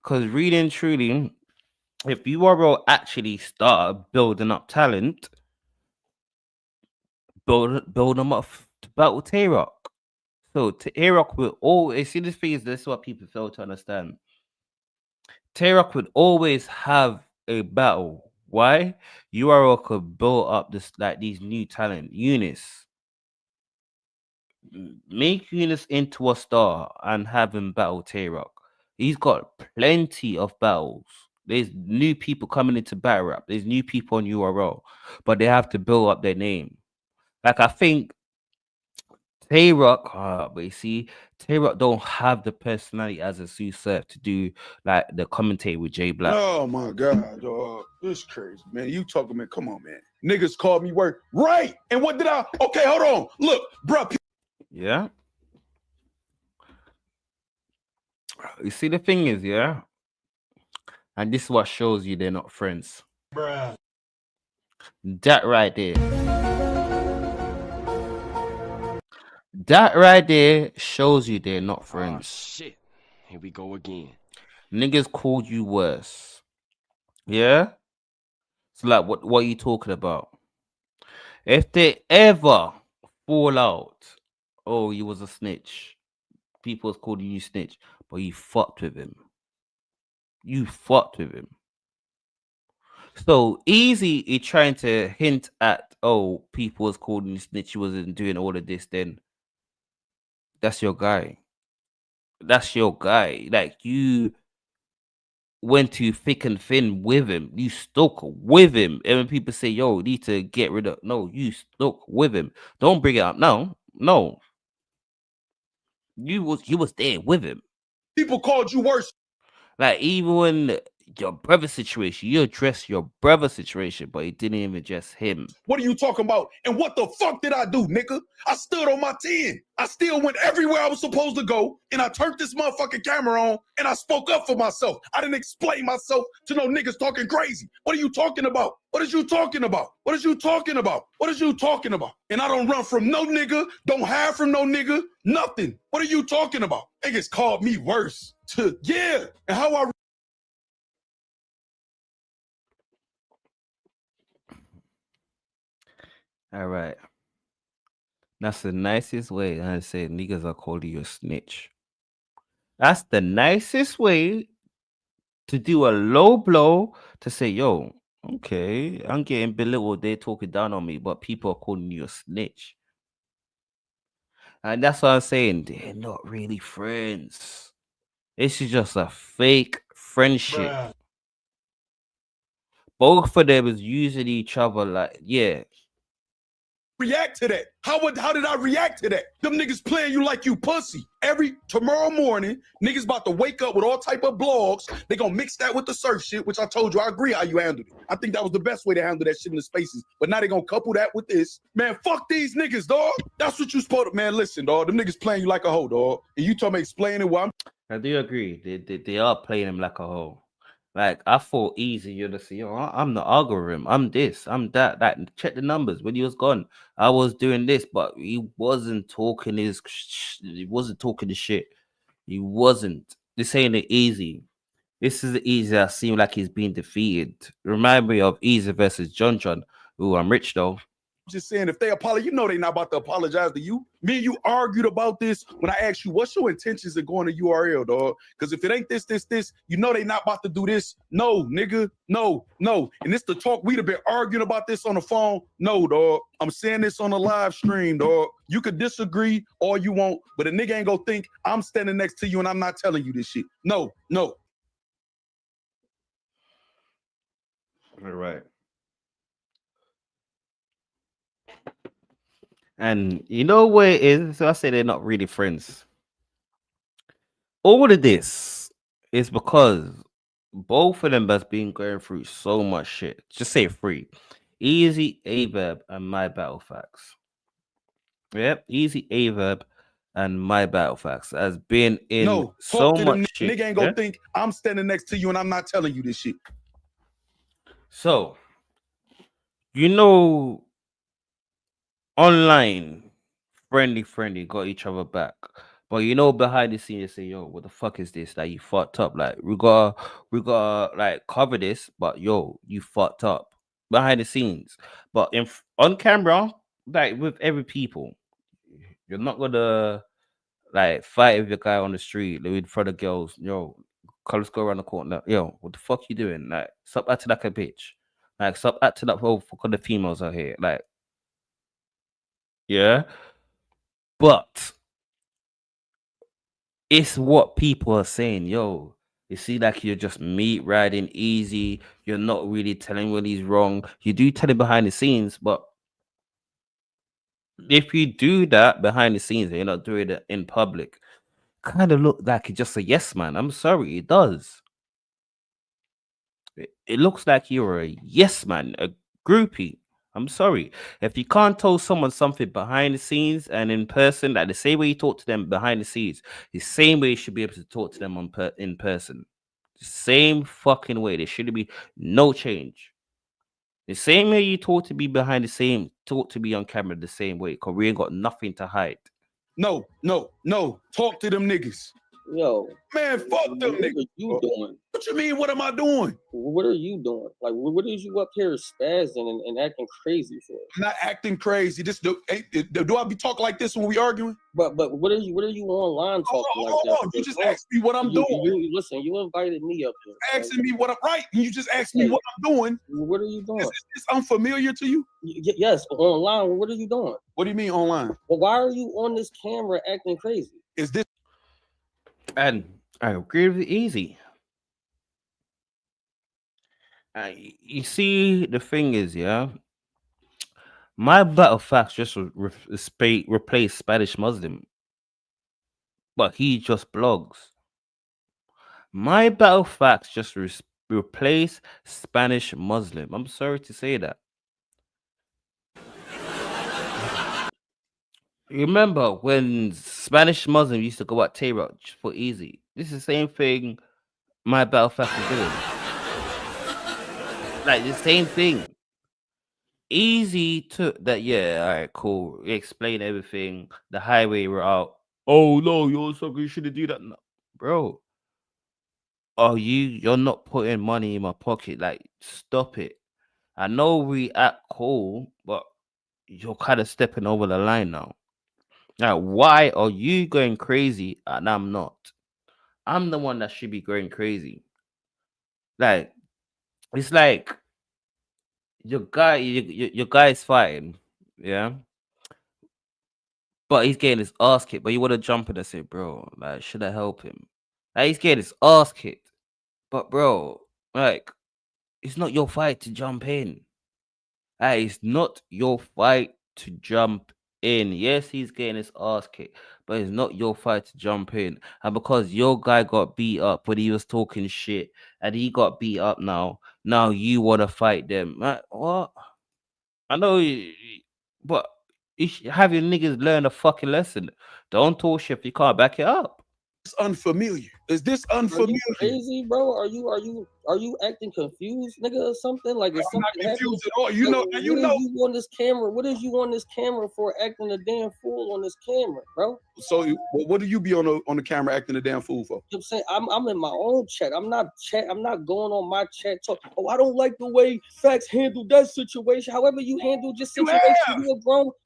Because really and truly, if you are actually start building up talent, build them up to battle Tay-Rock. So Tay-Rock will always see this thing is this is what people fail to understand. Tay-Rock would always have a battle. Why? URL could build up this like these new talent. Eunice. Make Eunice into a star and have him battle Tay-Rock. He's got plenty of battles. There's new people coming into battle rap. There's new people on URL, but they have to build up their name. Like I think Tay-Rock, but you see, Tay-Rock don't have the personality as a Sue Surf to do like the commentate with Jay Black. Oh my God, dog. This crazy, man. You talking, man. Come on, man. Niggas called me work. Right. And what did I? Okay, hold on. Look, bro. Yeah. You see, the thing is, yeah, and this is what shows you they're not friends. Bruh. That right there. That right there shows you they're not friends. Oh, shit. Here we go again. Niggas called you worse. Yeah? So like what are you talking about? If they ever fall out, oh, you was a snitch. People was calling you snitch, but you fucked with him. You fucked with him. So Easy is trying to hint at, oh, people was calling you snitch, you wasn't doing all of this, then that's your guy. That's your guy. Like, you went to thick and thin with him. You stuck with him. And when people say, yo, you need to get rid of, no, you stuck with him. Don't bring it up. No. You was there with him. People called you worse. Like, even when your brother situation, you addressed your brother situation, but you didn't even address him. What are you talking about? And what the fuck did I do, nigga? I stood on my 10. I still went everywhere I was supposed to go, and I turned this motherfucking camera on, and I spoke up for myself. I didn't explain myself to no niggas talking crazy. What are you talking about? What is you talking about? What is you talking about? What is you talking about? And I don't run from no nigga, don't hide from no nigga, nothing. What are you talking about? Niggas called me worse. Yeah, and how I All right. That's the nicest way I say niggas are calling you a snitch. That's the nicest way to do a low blow to say, yo, okay, I'm getting belittled. They're talking down on me, but people are calling you a snitch. And that's what I'm saying. They're not really friends. This is just a fake friendship. Bruh. Both of them is using each other like, yeah. react to that? How did I react to that? Them niggas playing you like you pussy. Tomorrow morning, niggas about to wake up with all type of blogs. They gonna mix that with the surf shit, which I told you I agree how you handled it. I think that was the best way to handle that shit in the spaces. But now they gonna couple that with this. Man, fuck these niggas, dog. That's what you supposed to, man, listen, dog. Them niggas playing you like a hoe, dog. And you told me explaining why I do agree. They are playing him like a hoe. Like I thought easy, you'd have said, I'm the algorithm, I'm this, I'm that. Like check the numbers. When he was gone, I was doing this, but he wasn't talking he wasn't talking the shit. He wasn't. This ain't the easy. This is the easy that seemed like he's been defeated. Remind me of Easy versus John John. Ooh, I'm rich though. just saying, if they apologize, you know they not about to apologize to you. Me and you argued about this when I asked you, what's your intentions of going to URL, dog? Because if it ain't this, you know they not about to do this. No, nigga, no. And this the talk, we'd have been arguing about this on the phone. No, dog. I'm saying this on a live stream, dog. You could disagree all you want, but a nigga ain't gonna think I'm standing next to you and I'm not telling you this shit. No. All right. And you know where it is? So I say they're not really friends. All of this is because both of them has been going through so much shit. Just say three. Easy, Averb, and My Battle Facts. Yep, Easy, Averb, and My Battle Facts has been in so much shit. Nigga ain't gonna think I'm standing next to you and I'm not telling you this shit. So, you know, online, friendly, got each other back. But you know, behind the scenes, you say, yo, what the fuck is this? Like, you fucked up. Like, we gotta like cover this, but yo, you fucked up behind the scenes. But on camera, like with every people, you're not gonna like fight with your guy on the street, like, in front of girls. Yo, let's go around the corner. Yo, what the fuck you doing? Like, stop acting like a bitch. Like, stop acting up for the females out here. Like, yeah. But it's what people are saying. Yo, you see, like you're just meat riding easy. You're not really telling when he's wrong. You do tell him behind the scenes, but if you do that behind the scenes and you're not doing it in public, kind of look like you're just a yes man. I'm sorry, it does. It looks like you're a yes man, a groupie. I'm sorry. If you can't tell someone something behind the scenes and in person, like the same way you talk to them behind the scenes, the same way you should be able to talk to them in person. The same fucking way. There should be no change. The same way you talk to me behind the same, talk to me on camera the same way, because we ain't got nothing to hide. No. Talk to them niggas. Yo, man, fuck them niggas. What are you doing? What you mean? What am I doing? What are you doing? Like, what is you up here spazzing and acting crazy for? I'm not acting crazy. Do I be talking like this when we arguing? But what are you online talking like that? You just asked me what I'm doing. Listen, you invited me up here. Asking me what I'm right. You just asked me what I'm doing. What are you doing? Is this unfamiliar to you? Yes, but online. What are you doing? What do you mean online? Well, why are you on this camera acting crazy? Is this? And I agree with Easy. You see, the thing is, yeah, My Battle Facts just replaced Spanish Muslim, but he just blogs. My Battle Facts just replaced Spanish Muslim. I'm sorry to say that. You remember when Spanish Muslim used to go at Tay-Rock for Easy? This is the same thing My Battle Facts is doing. Like the same thing. Easy took that, yeah, all right, cool. Explain everything. The highway route. Oh no, you're so you shouldn't do that. No, bro. Oh, you're not putting money in my pocket. Like, stop it. I know we act cool, but you're kind of stepping over the line now. Now, why are you going crazy and I'm not? I'm the one that should be going crazy. Like, it's like your guy is fighting, yeah, but he's getting his ass kicked. But you want to jump in and say, bro, like, should I help him? Like, he's getting his ass kicked, but bro, like, it's not your fight to jump in. Like, it's not your fight to jump in. Yes, he's getting his ass kicked, but it's not your fight to jump in. And because your guy got beat up when he was talking shit, and he got beat up now you want to fight them. What? I know, but you should have your niggas learn a fucking lesson. Don't talk shit if you can't back it up. It's unfamiliar. Is this Are unfamiliar? you crazy, bro? Are you acting confused, nigga, or something? Like, is I'm not something happening? confused at all. You know, Like, you what know. is you on this camera? What is you on this camera for acting a damn fool on this camera, bro? So what do you be on the camera acting a damn fool for? I'm saying I'm in my own chat. I'm not going on my chat talk. Oh, I don't like the way Facts handled that situation. However you handled your situation,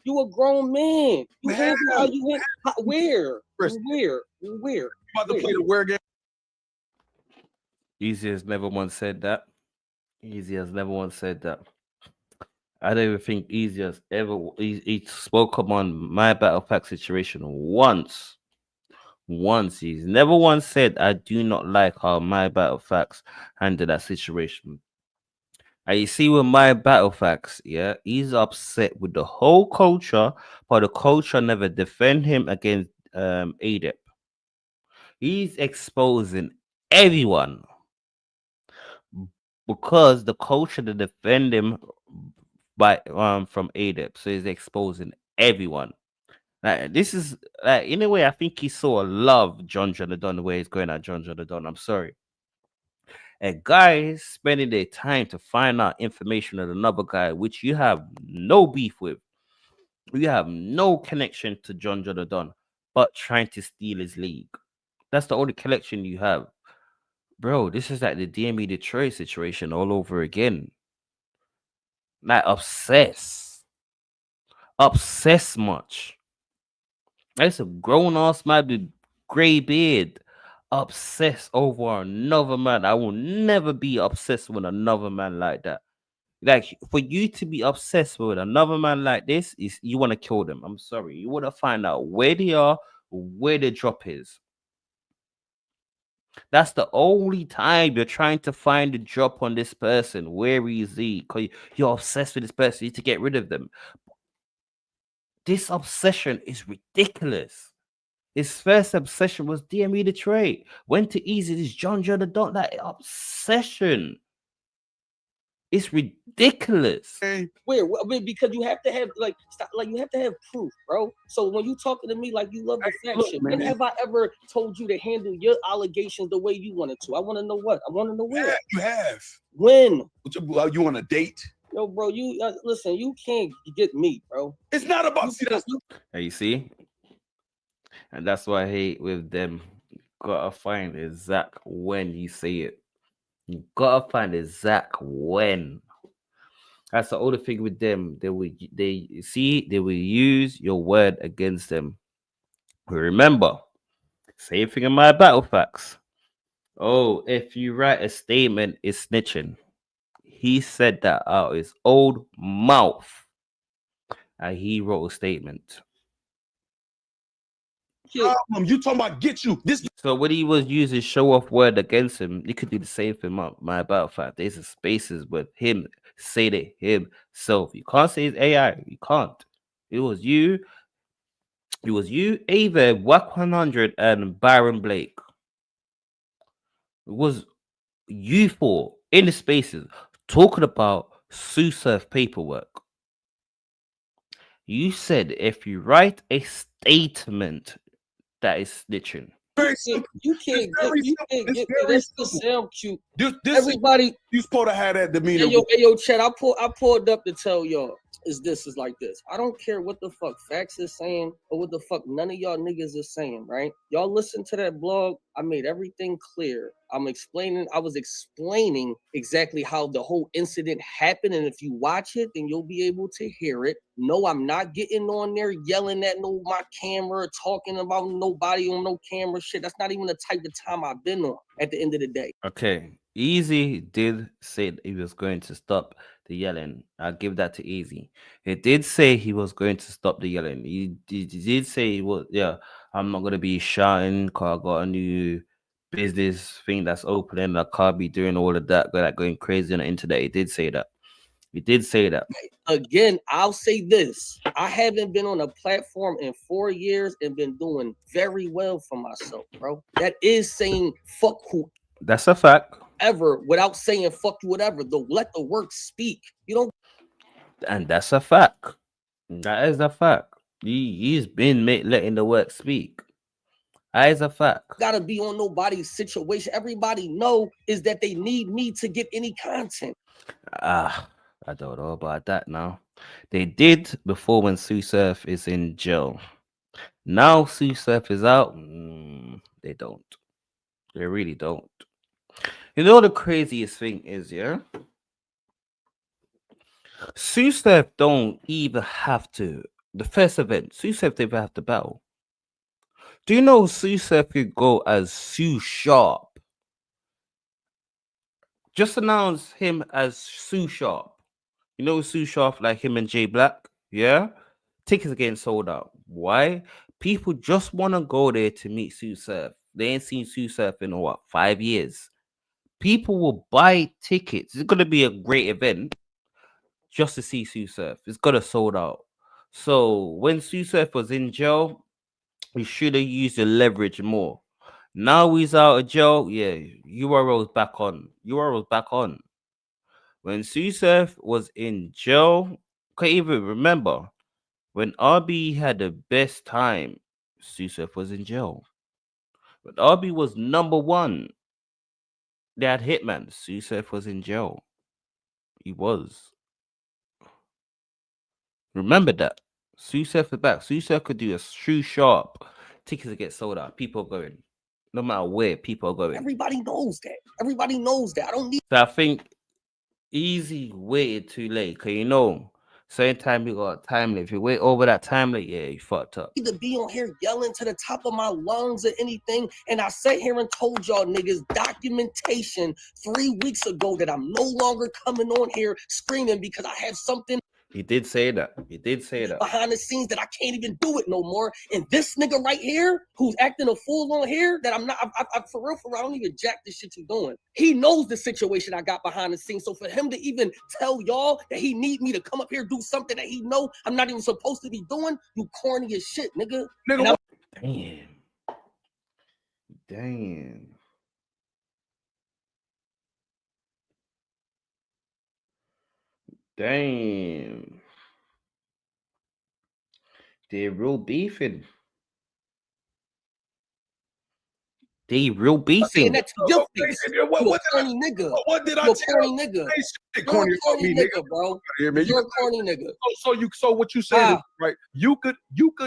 you a grown man. You handle how you handle. Where? About to play the where game. Easy has never once said that. Easy has never once said that. I don't even think Easy has ever. He spoke up on my battle pack situation once. He's never once said, I do not like how my battle facts handled that situation. And you see with my battle facts, yeah, he's upset with the whole culture, but the culture never defend him against ADEP. He's exposing everyone because the culture to defend him by from ADEP. So he's exposing everyone. Like, this is like, in a way, I think he saw a love John Jonathan the way he's going at John Jonathan. I'm sorry. A guy is spending their time to find out information of another guy, which you have no beef with. You have no connection to John Jonathan, but trying to steal his league. That's the only connection you have. Bro, this is like the DME Detroit situation all over again. Like, obsessed much. That's a grown ass man with gray beard, obsessed over another man. I will never be obsessed with another man like that. Like, for you to be obsessed with another man like this, is you want to kill them. I'm sorry. You want to find out where they are, where the drop is. That's the only time you're trying to find the drop on this person. Where is he? Because you're obsessed with this person. You need to get rid of them. This obsession is ridiculous. His first obsession was DME Detroit. Went to Easy. This John Jonathan. That obsession. It's ridiculous. Where? I mean, because you have to have you have to have proof, bro. So when you talking to me like you love the fact shit, when have I ever told you to handle your allegations the way you wanted to? I want to know what. I want to know where. Yeah, you have. When? You on a date? Yo, bro, you listen. You can't get me, bro. It's not about. Hey, you see, and that's why I hate with them. Gotta find exact when you say it. You gotta find exact when. That's the only thing with them. They will use your word against them. Remember, same thing in my battle facts. Oh, if you write a statement, it's snitching. He said that out of his old mouth. And he wrote a statement. You talking about get you this? So when he was using show off word against him, you could do the same thing. My battle fact. There's a spaces with him say it himself. You can't say it's AI. You can't. It was you. It was you, Ava, Wack 100, and Byron Blake. It was you four in the spaces talking about Susurf paperwork. You said if you write a statement, that is snitching. You can't get me. That's the sound cute. Everybody, you supposed to have that demeanor. Hey, yo, chat. I pulled up to tell y'all. Is like this. I don't care what the fuck Facts is saying or what the fuck none of y'all niggas is saying, right? Y'all listen to that blog. I made everything clear. I was explaining exactly how the whole incident happened. And if you watch it, then you'll be able to hear it. No, I'm not getting on there yelling at my camera, talking about nobody on no camera shit. That's not even the type of time I've been on at the end of the day. Okay. Easy did say he was going to stop the yelling. I'll give that to Easy. He did say he was going to stop the yelling. He did say he was, I'm not going to be shouting because I got a new business thing that's opening. I can't be doing all of that, going crazy on the internet. He did say that. You did say that. Again, I'll say this. I haven't been on a platform in 4 years and been doing very well for myself, bro. That is saying fuck who That's a fact. ever without saying fuck you, whatever. Though let the work speak. You don't And that's a fact. That is a fact. He's been letting the work speak. That is a fact. gotta be on nobody's situation. Everybody know is that they need me to get any content. I don't know about that now. They did before when Sue Surf is in jail. Now Sue Surf is out. They don't. They really don't. You know the craziest thing is, yeah? Sue Surf don't even have to. The first event, Sue Surf didn't even have to battle. Do you know Sue Surf could go as Sue Sharp? Just announce him as Sue Sharp. You know Sue Sharp, like him and Jay Black? Yeah? Tickets are getting sold out. Why? People just want to go there to meet Sue Surf. They ain't seen Sue Surf in 5 years. People will buy tickets. It's going to be a great event just to see Sue Surf. It's got to sold out. So when Sue Surf was in jail, he should have used the leverage more. Now he's out of jail. Yeah, URL's back on. URL's back on. When Sue Surf was in jail, can't even remember. When RB had the best time, Sue Surf was in jail. When RB was number one, they had Hitman. Sue Surf was in jail. He was. Remember that. Sue Surf is back. Sue Surf could do a Sue Sharp. Tickets get sold out. People are going. No matter where, people are going. Everybody knows that. Everybody knows that. I don't need. So I think Easy waited too late. Because you know, same time you got a time limit. If you wait over that time limit, yeah, you fucked up. To be on here yelling to the top of my lungs or anything, and I sat here and told y'all niggas documentation 3 weeks ago that I'm no longer coming on here screaming because I have something. He did say that. He did say that. Behind the scenes that I can't even do it no more. And this nigga right here, who's acting a fool on here, that I'm not, I for real, I don't even jack this shit you doing. He knows the situation I got behind the scenes. So for him to even tell y'all that he need me to come up here do something that he know I'm not even supposed to be doing, you corny as shit, nigga. Damn. Damn. Damn. They're real beefing. They real beefing. And that's your face. What corny nigga? What did I tell corny nigga? You're a corny nigga, bro. You're a corny nigga. So what you said is right. You could.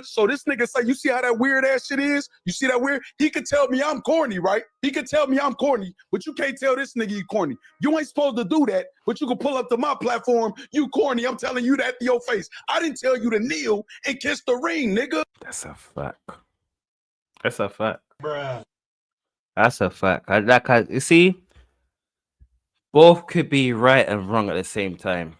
So this nigga say, you see how that weird ass shit is? You see that weird? He could tell me I'm corny, right? He could tell me I'm corny, but you can't tell this nigga he corny. You ain't supposed to do that, but you can pull up to my platform. You corny. I'm telling you that to your face. I didn't tell you to kneel and kiss the ring, nigga. That's a fact. That's a fact. Bruh. That's a fact. You see, both could be right and wrong at the same time.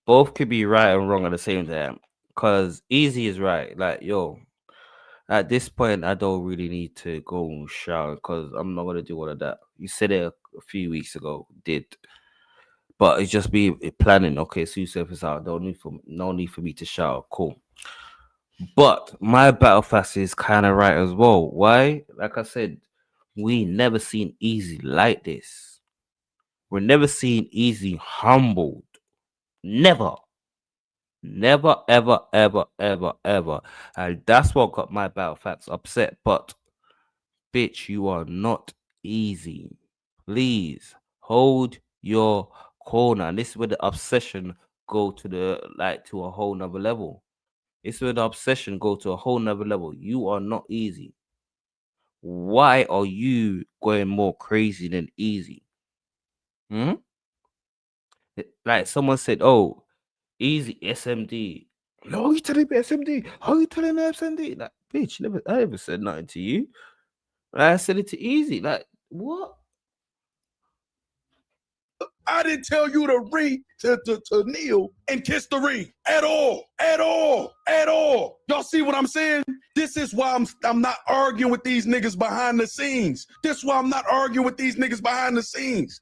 Both could be right and wrong at the same time. Cause Easy is right. Like, yo, at this point, I don't really need to go and shower because I'm not gonna do all of that. You said it a few weeks ago, did. But it's just be planning. Okay, Sue Surf is out. No need for me to shower. Cool. But my battle fast is kind of right as well. Why? Like I said, we never seen Easy like this. We're never seen Easy humbled. Never. Never, ever, ever, ever, ever. And that's what got my battle facts upset. But, bitch, you are not Easy. Please hold your corner. And this is where the obsession go to a whole nother level. It's where the obsession go to a whole nother level. You are not Easy. Why are you going more crazy than Easy? Like someone said, oh, Easy SMD. No, you telling me SMD? How are you telling me SMD? Like, bitch, I never said nothing to you. I said it to Easy. Like, what? I didn't tell you to to kneel and kiss the ring at all. Y'all see what I'm saying? This is why I'm not arguing with these niggas behind the scenes. This is why I'm not arguing with these niggas behind the scenes.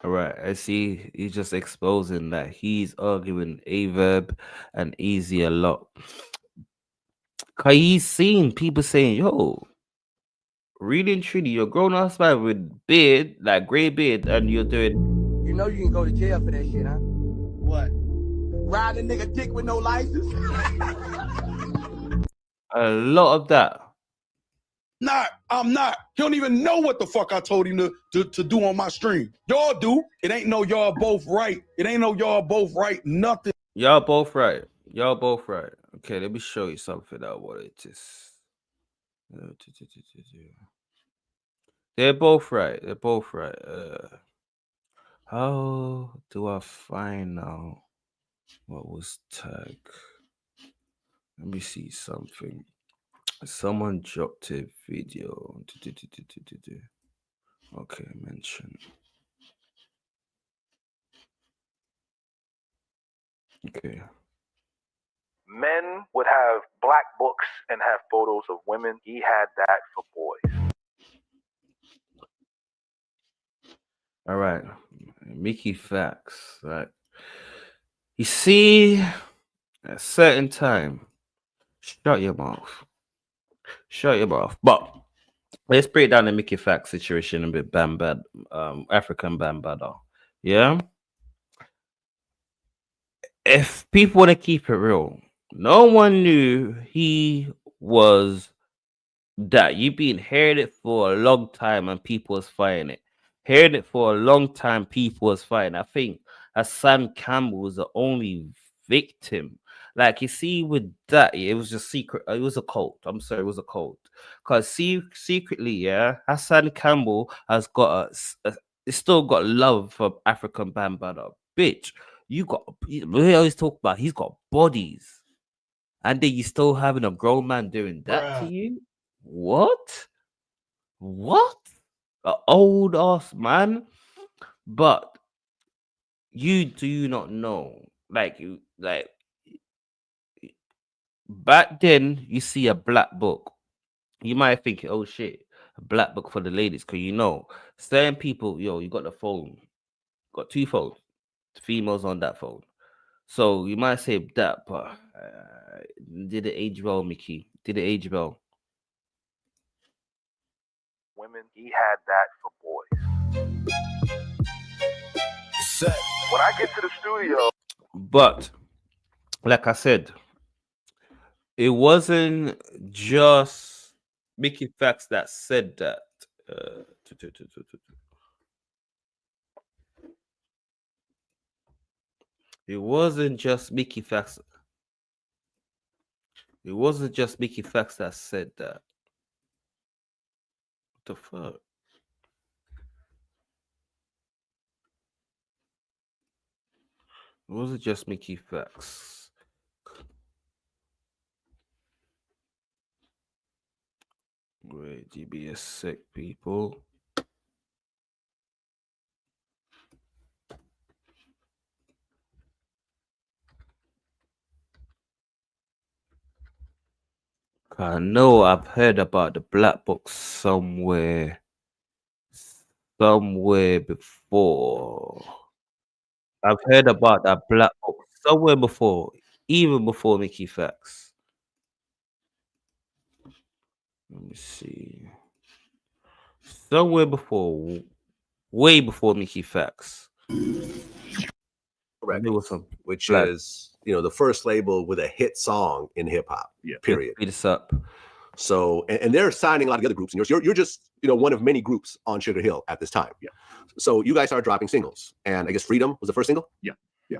All right, I see he's just exposing that he's arguing Averb and Easy a lot. Cause he's seen people saying, yo, really and truly, you're a grown ass man with beard, like grey beard, and you're doing You know you can go to jail for that shit, huh? What? Ride a nigga dick with no license? a lot of that. I'm not. He don't even know what the fuck I told him to do on my stream. Y'all do. It ain't no y'all both right. It ain't no y'all both right. Nothing. Y'all both right. Y'all both right. Okay, let me show you something that what it is. They're both right. They're both right. How do I find now what was tag? Let me see something. Someone dropped a video. Okay, mention. Okay. Men would have black books and have photos of women. He had that for boys. All right. Mickey Facts. Right. You see, at a certain time, shut your mouth. Shut your mouth. But let's break down the Mickey Facts situation a bit. Bambad, African Bambada. Yeah. If people want to keep it real, no one knew he was that. You've been hearing it for a long time and people was fighting it. Hearing it for a long time, people was fighting. I think Hassan Campbell was the only victim. Like you see, with that, it was just secret. It was a cult. I'm sorry, it was a cult. Because secretly, yeah, Hassan Campbell has got it's still got love for African Bambada. Bitch, we always talk about he's got bodies, and then you still having a grown man doing that to you. What? An old ass man? But you do not know. Like back then you see a black book. You might think, oh shit, a black book for the ladies, because you know, certain people, yo, you got the phone, got two phones, females on that phone. So you might say that, but did it age well, Mickey? Did it age well? Women, he had that for boys. When I get to the studio. But like I said, it wasn't just Mickey Facts that said that. It wasn't just Mickey Facts. It wasn't just Mickey Facts that said that. What the fuck? It wasn't just Mickey Facts. Wait, GB is sick, people. I know I've heard about the black book somewhere before. I've heard about that black book somewhere before, even before Mickey Facts. Let me see. Somewhere before, way before Mickey Facts. Correct. There was some which black. is, the first label with a hit song in hip hop. Yeah. Period. Beat us up. So, and they're signing a lot of the other groups, and you're just, one of many groups on Sugar Hill at this time. Yeah. So you guys started dropping singles, and I guess Freedom was the first single. Yeah. Yeah.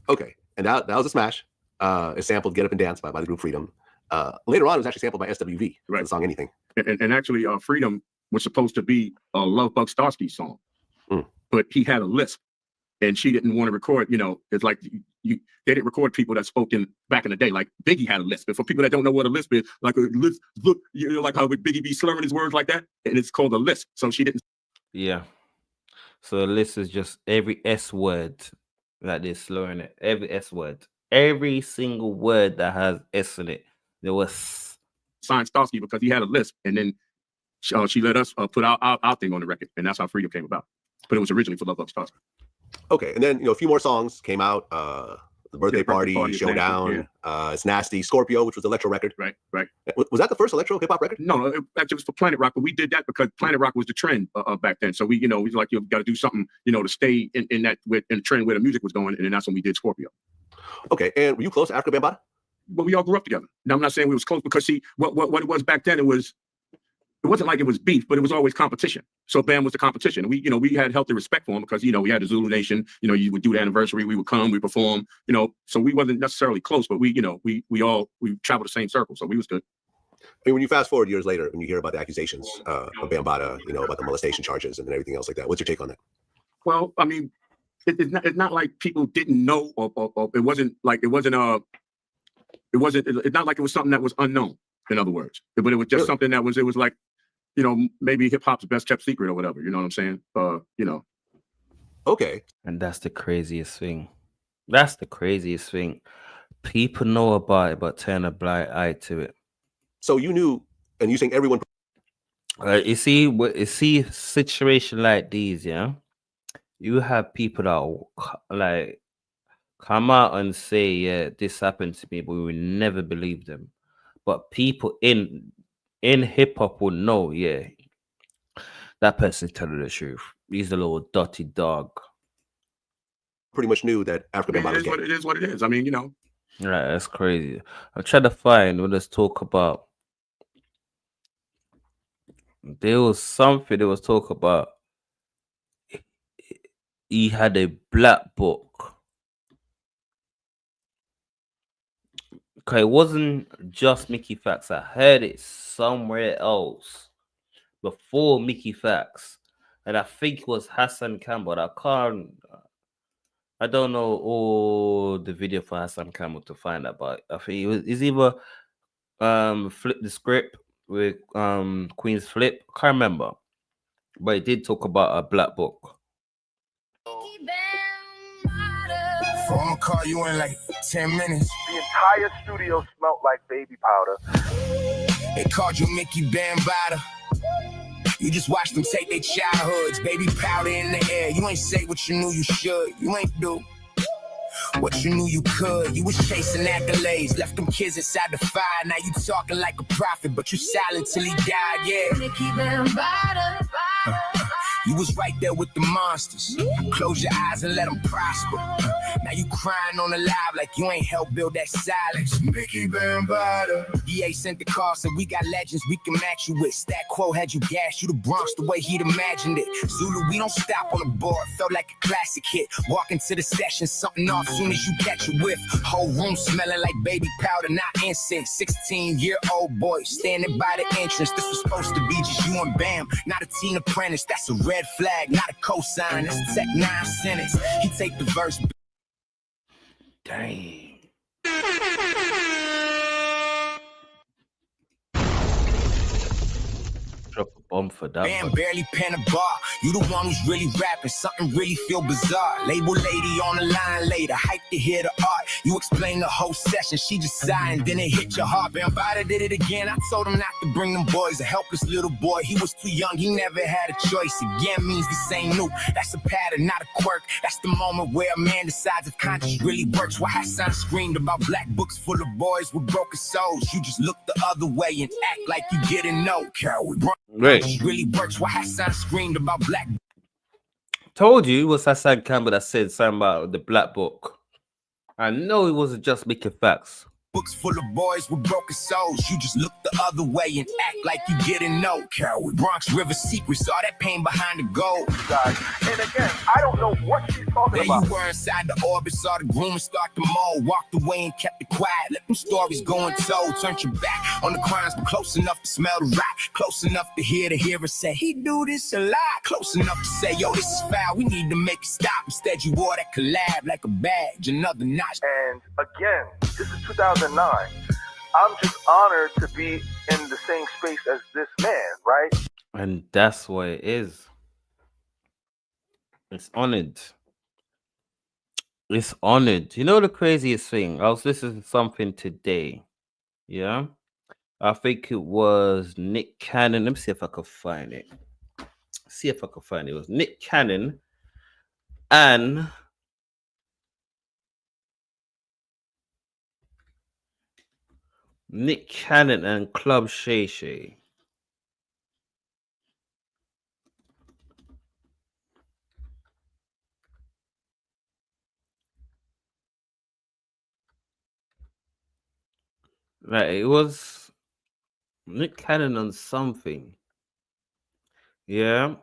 Okay, and that was a smash. It sampled "Get Up and Dance" by the group Freedom. Later on, it was actually sampled by SWV. Right. The song "Anything." And actually, Freedom was supposed to be a Love Bug Starsky song, but he had a lisp, and she didn't want to record. It's like they didn't record people that spoke in back in the day. Like Biggie had a lisp, but for people that don't know what a lisp is, like a lisp, look, like how Biggie be slurring his words like that, and it's called a lisp. So she didn't. Yeah. So a lisp is just every S word that they're slurring it. Every S word, every single word that has S in it. There was signed Starsky because he had a lisp, and then she let us put our thing on the record, and that's how Freedom came about. but it was originally for Love Bug Starsky. Okay, and then a few more songs came out. The Birthday Party, Showdown, It's Nasty, Scorpio, which was the electro record. Right. Was that the first electro hip hop record? No, it actually was for Planet Rock, but we did that because Planet Rock was the trend back then. So we was like, you've got to do something, to stay in the trend where the music was going, and then that's when we did Scorpio. Okay, and were you close to Africa Bambaataa? But we all grew up together. Now I'm not saying we was close because see what it was back then. It wasn't like it was beef, but it was always competition. So Bam was the competition. We had healthy respect for him because, we had the Zulu Nation, you would do the anniversary, we would come, we perform, so we wasn't necessarily close, but we traveled the same circle. So we was good. I mean, when you fast forward years later, when you hear about the accusations of Bambaataa, about the molestation charges and everything else like that, what's your take on that? Well, I mean, it's not like people didn't know or it's not like it was something that was unknown, in other words, but it was just something that was like, maybe hip hop's best kept secret or whatever. You know what I'm saying? Okay. And that's the craziest thing. People know about it, but turn a blind eye to it. So you knew, and you think everyone. You see, situation like these, yeah. You have people that like come out and say, yeah, this happened to me, but we will never believe them. But people in hip hop will know, yeah, that person's telling the truth. He's a little dirty dog. Pretty much knew that Africa Bambaataa was gay. It is what it is. I mean, Right, that's crazy. I'm trying to find when let's talk about. There was something they was talk about. He had a black book. Okay, it wasn't just Mickey Fax. I heard it somewhere else before Mickey Fax, and I think it was Hassan Campbell. I don't know all the video for Hassan Campbell to find out, but I think it's either Flip the Script with Queen's Flip. I can't remember, but it did talk about a black book. I'm gonna call you in like 10 minutes. The entire studio smelled like baby powder. They called you Mickey Bambaataa. You just watched them take their childhoods, baby powder in the air. You ain't say what you knew you should. You ain't do what you knew you could. You was chasing accolades, left them kids inside the fire. Now you talking like a prophet, but you silent till he died, yeah. Mickey Bambaataa. You was right there with the monsters. Close your eyes and let them prosper. Now you crying on the live like you ain't helped build that silence. Mickey Bambaataa. EA sent the call, said we got legends we can match you with. Stat Quo had you gassed, you the Bronx the way he'd imagined it. Zulu, we don't stop on the board. Felt like a classic hit. Walk into the session, something off soon as you catch a whiff. Whole room smelling like baby powder, not incense. 16-year-old boy standing by the entrance. This was supposed to be just you and Bam, not a teen apprentice. That's a red flag, not a cosign. That's a Tech 9 sentence. He take the verse. Dang. Drop a bomb for that. Bam, barely pen a bar. You the one who's really rapping. Something really feel bizarre. Label lady on the line later. Hype to hear the art. You explain the whole session. She just sighing, then it hit your heart. Bambaataa did it again. I told him not to bring them boys. A helpless little boy. He was too young. He never had a choice. Again means this ain't new. That's a pattern, not a quirk. That's the moment where a man decides if conscience really works. Why Hassan screamed about black books full of boys with broken souls. You just look the other way and act like you didn't know. Coward. Right. Really works. Why Hassan screamed about black. Told you it was Hassan Campbell that said something about the black book. I know it wasn't just Mickey Fax. Books full of boys with broken souls. You just look the other way and act like you didn't know. Coward. Bronx River secrets, all that pain behind the gold. Guys, and again, I don't know what she's talking There about. you were inside the orbit, saw the groom start to mold. Walked away and kept it quiet. Let them stories go untold. Turned your back on the crimes, but close enough to smell the rot. Close enough to hear the hearer say, he do this a lot. Close enough to say, yo, this is foul. We need to make it stop. Instead, you wore that collab like a badge, another notch. And again, this is 2009. I'm just honored to be in the same space as this man, right? And that's what it is. It's honored. It's honored. You know the craziest thing? I was listening to something today. Yeah. I think it was Nick Cannon. Let me see if I can find it. see if I can find it. It was Nick Cannon and Club Shay Shay. Like it was Nick Cannon on something. Yeah.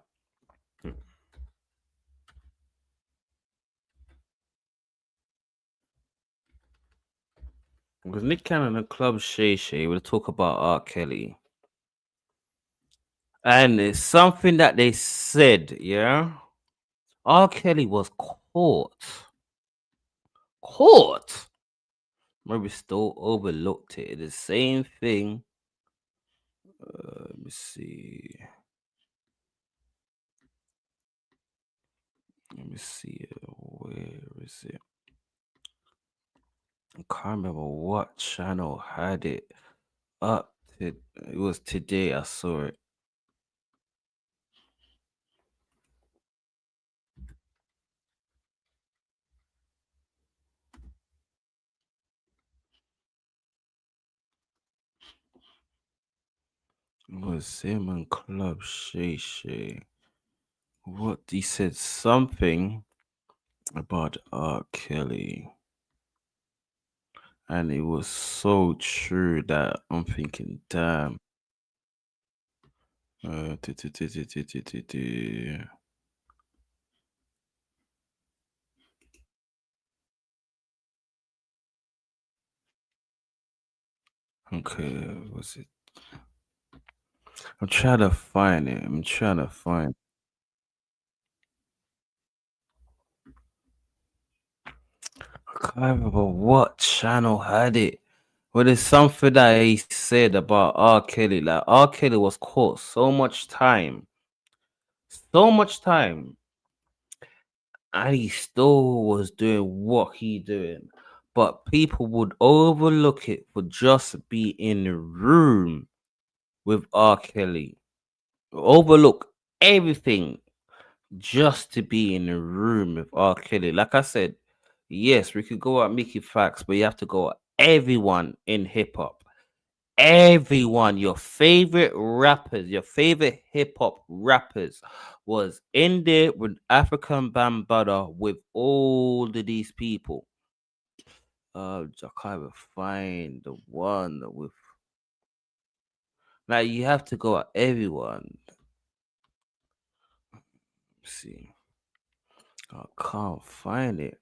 With Nick Cannon and Club Shay Shay, we'll talk about R. Kelly. And it's something that they said, yeah. R. Kelly was caught. Maybe still overlooked it. The same thing. Let me see. Where is it? I can't remember what channel had it up. It was today I saw it. It was him and Club Shay Shay. What he said something about R. Kelly. And it was so true that I'm thinking, damn. Okay, was it? I'm trying to find it. I can't remember what channel had it. But it's something that he said about R. Kelly. Like R. Kelly was caught so much time. And he still was doing what he doing. But people would overlook it for just being in the room with R. Kelly. Overlook everything just to be in the room with R. Kelly. Like I said, yes, we could go at Mickey Facts, but you have to go at everyone in hip hop. Everyone, your favorite rappers, your favorite hip hop rappers was in there with African Bambaataa with all of these people. I can't even find the one with. Like you have to go at everyone. Let's see, I can't find it.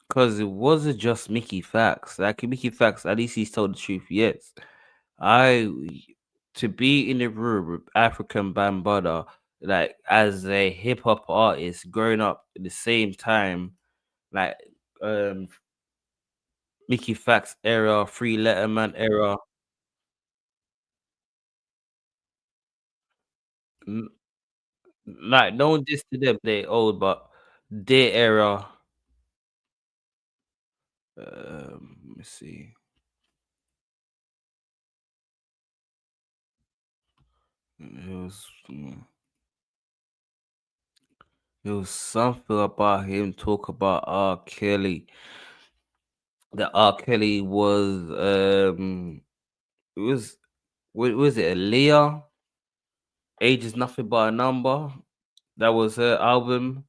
Because it wasn't just Mickey Facts. Like Mickey Facts, at least he's told the truth. Yes, to be in the room with African Bambaataa, like as a hip hop artist, growing up at the same time, like Mickey Facts era, Free Letterman era. Like no diss to them, they old, but their era. Let me see. It was something about him talk about R. Kelly. That R. Kelly was it was what was it, Aaliyah? Age is nothing but a number. That was her album.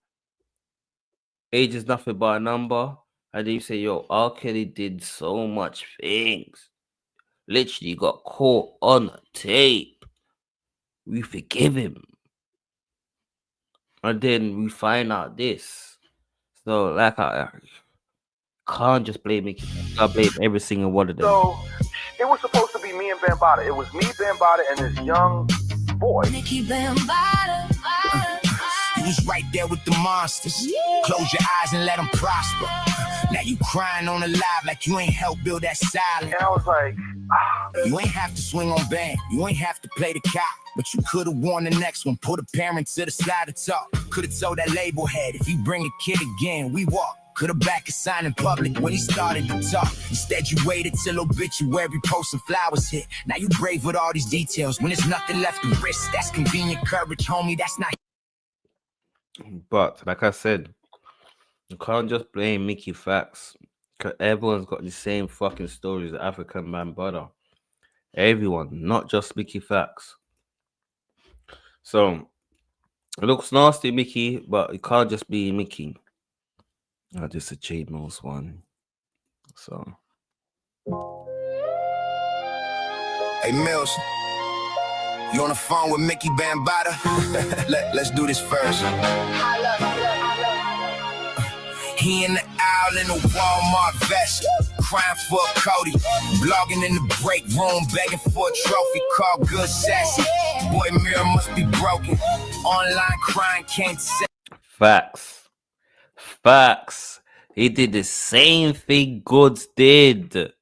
Age is nothing but a number. And then you say, yo, R. Kelly did so much things. Literally got caught on tape. We forgive him. And then we find out this. So like I can't just blame Mickey. I blame every single one of them. So it was supposed to be me and Bambaataa. It was me, Bambaataa, and this young boy. Mickey Bambaataa. You was right there with the monsters. Close your eyes and let them prosper. Now you crying on the live like you ain't helped build that silence. And I was like, You ain't have to swing on band. You ain't have to play the cop. But you could have won the next one. Put a parent to the side to talk. Could have told that label head, if you bring a kid again, we walk. Could've backed his sign in public when he started to talk. Instead, you waited till obituary posts and flowers hit. Now you brave with all these details when there's nothing left to risk. That's convenient courage, homie. That's not. But like I said, you can't just blame Mickey Facts, because everyone's got the same fucking stories. The African man brother, everyone, not just Mickey Facts. So it looks nasty, Mickey, but it can't just be Mickey. Oh, this is a J Mills one. So Hey Mills, you on the phone with Mickey Bambaataa? Let's do this first. He in the aisle in a Walmart vest, crying for Cody, blogging in the break room, begging for a trophy called Good Sassy. Boy, mirror must be broken. Online crying, can't say. Facts. He did the same thing Goods did.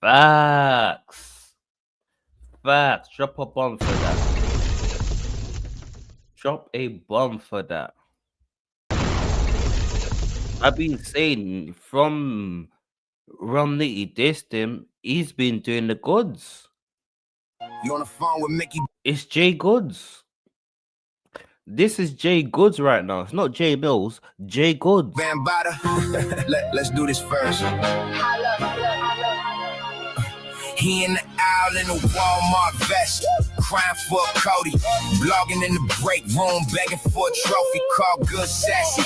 Facts. Drop a bomb for that. Drop a bomb for that. I've been saying from Romney dissed him, he's been doing the goods. You on the phone with Mickey? It's Jay Goods. This is Jay Goods right now. It's not Jay Mills. Jay Goods. Bambaataa. Let's do this first. He in the aisle in a Walmart vest, crying for Cody, blogging in the break room, begging for a trophy called Good Sassy.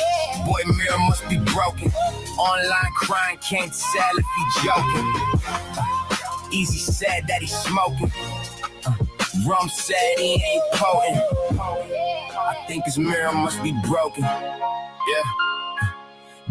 Boy, mirror must be broken. Online crying, can't tell if he joking. Easy said that he's smoking. Rum said he ain't potent. I think his mirror must be broken. Yeah.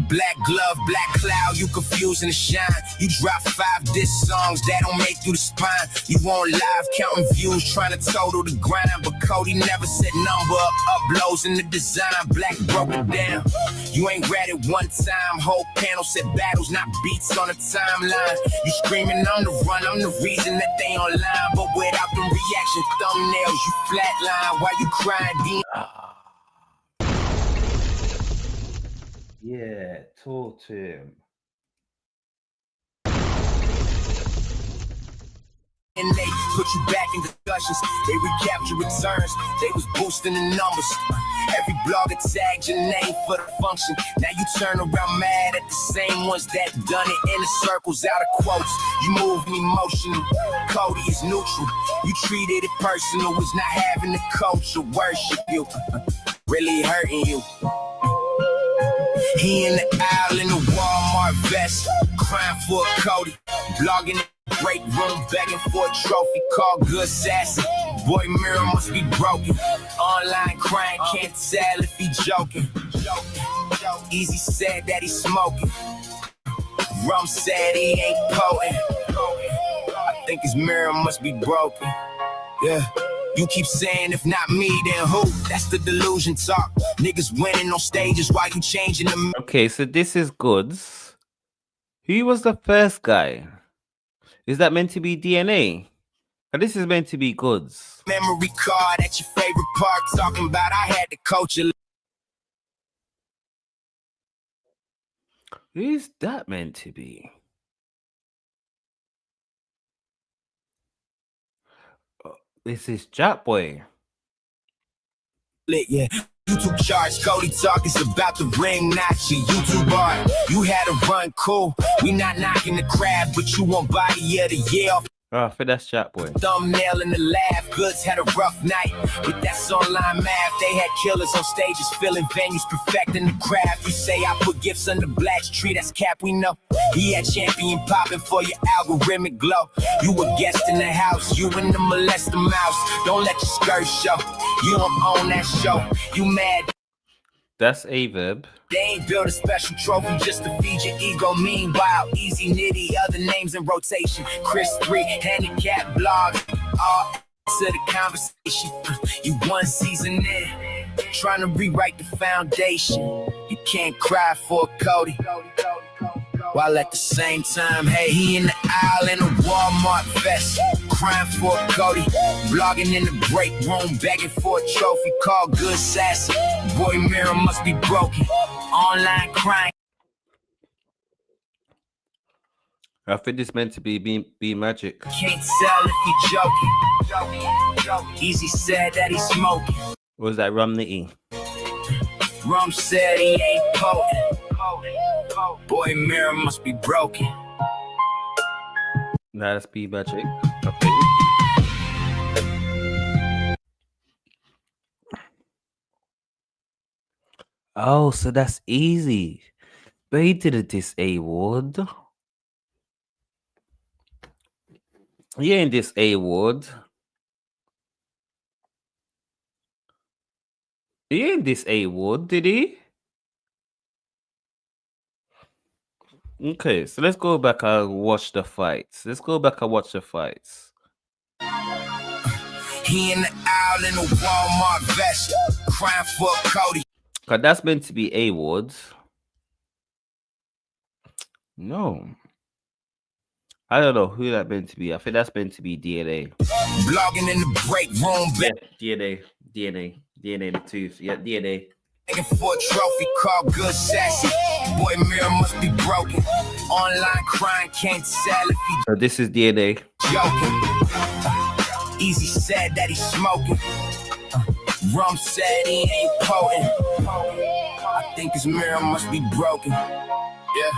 Black glove, black cloud, you confusing the shine. You drop 5 diss songs that don't make you the spine. You on live counting views, trying to total the grind. But Cody never said number of uploads in the design. Black broke it down. You ain't read it one time. Whole panel said battles, not beats on the timeline. You screaming on the run, I'm the reason that they online. But without the reaction thumbnails, you flatline. While you crying, Yeah, talk to him. And they put you back in discussions. They recapture returns. They was boosting the numbers. Every blogger tagged your name for the function. Now you turn around mad at the same ones that done it in the circles out of quotes. You move me emotional. Cody is neutral. You treated it personal. Was not having the culture worship you. Really hurting you. He in the aisle in the Walmart vest, crying for Cody, blogging in the break room, begging for a trophy called Good Sassy. Boy, mirror must be broken. Online crying, can't tell if he joking. Easy said that he's smoking. Rum said he ain't potent. I think his mirror must be broken. Yeah. You keep saying if not me, then who? That's the delusion talk. Niggas winning on stages while you changing them. Okay, so this is Goods. Who was the first guy? Is that meant to be DNA? And this is meant to be Goods. Memory card at your favorite park, talking about I had to coach you. Who is that meant to be? This is Jack Boy. Yeah. YouTube charts, Cody talk is about the ring, not your YouTube art. You had a run cool. We not knocking the crab, but you want body of the year. Oh, I think that's Jack Boy. Thumbnail in the lab, Goods had a rough night. But that's online math. They had killers on stages, filling venues, perfecting the craft. You say I put gifts under Black's tree, that's cap, we know. He had champion popping for your algorithmic glow. You a guest in the house, you in the molester mouse. Don't let your skirt show. You don't own that show. You mad. That's Averb. They ain't built a special trophy just to feed your ego. Meanwhile, Easy Nitty, other names in rotation. Chris 3, handicap blog, all to the conversation. You one season in, trying to rewrite the foundation. You can't cry for Cody, while at the same time, hey, he in the aisle in a Walmart vest, crying for Cody, blogging in the break room, begging for a trophy called Good Sassy. Boy, mirror must be broken. Online crying. I think this meant to be magic. Can't tell if he joking. Easy said that he smoking. What was that, Rum Nitty? Rum said he ain't potent. Boy, mirror must be broken. Nah, that's be magic. Okay. Oh, so that's easy. But he did a diss A-Ward. He ain't diss A-Ward. He ain't diss A-Ward, did he? Okay, so let's go back and watch the fights. He in the aisle in a Walmart vest, crying for Cody. Cause that's meant to be A-Ward. No. I don't know who that meant to be. I think that's meant to be DNA. Blogging in the break room. DNA the tooth. Yeah, DNA. Looking for a trophy called Good Sassy. Boy, mirror must be broken. Online crying, can't sell if he So this is DNA. joking. Easy said that he's smoking. Rum said he ain't potent. I think his mirror must be broken. Yeah.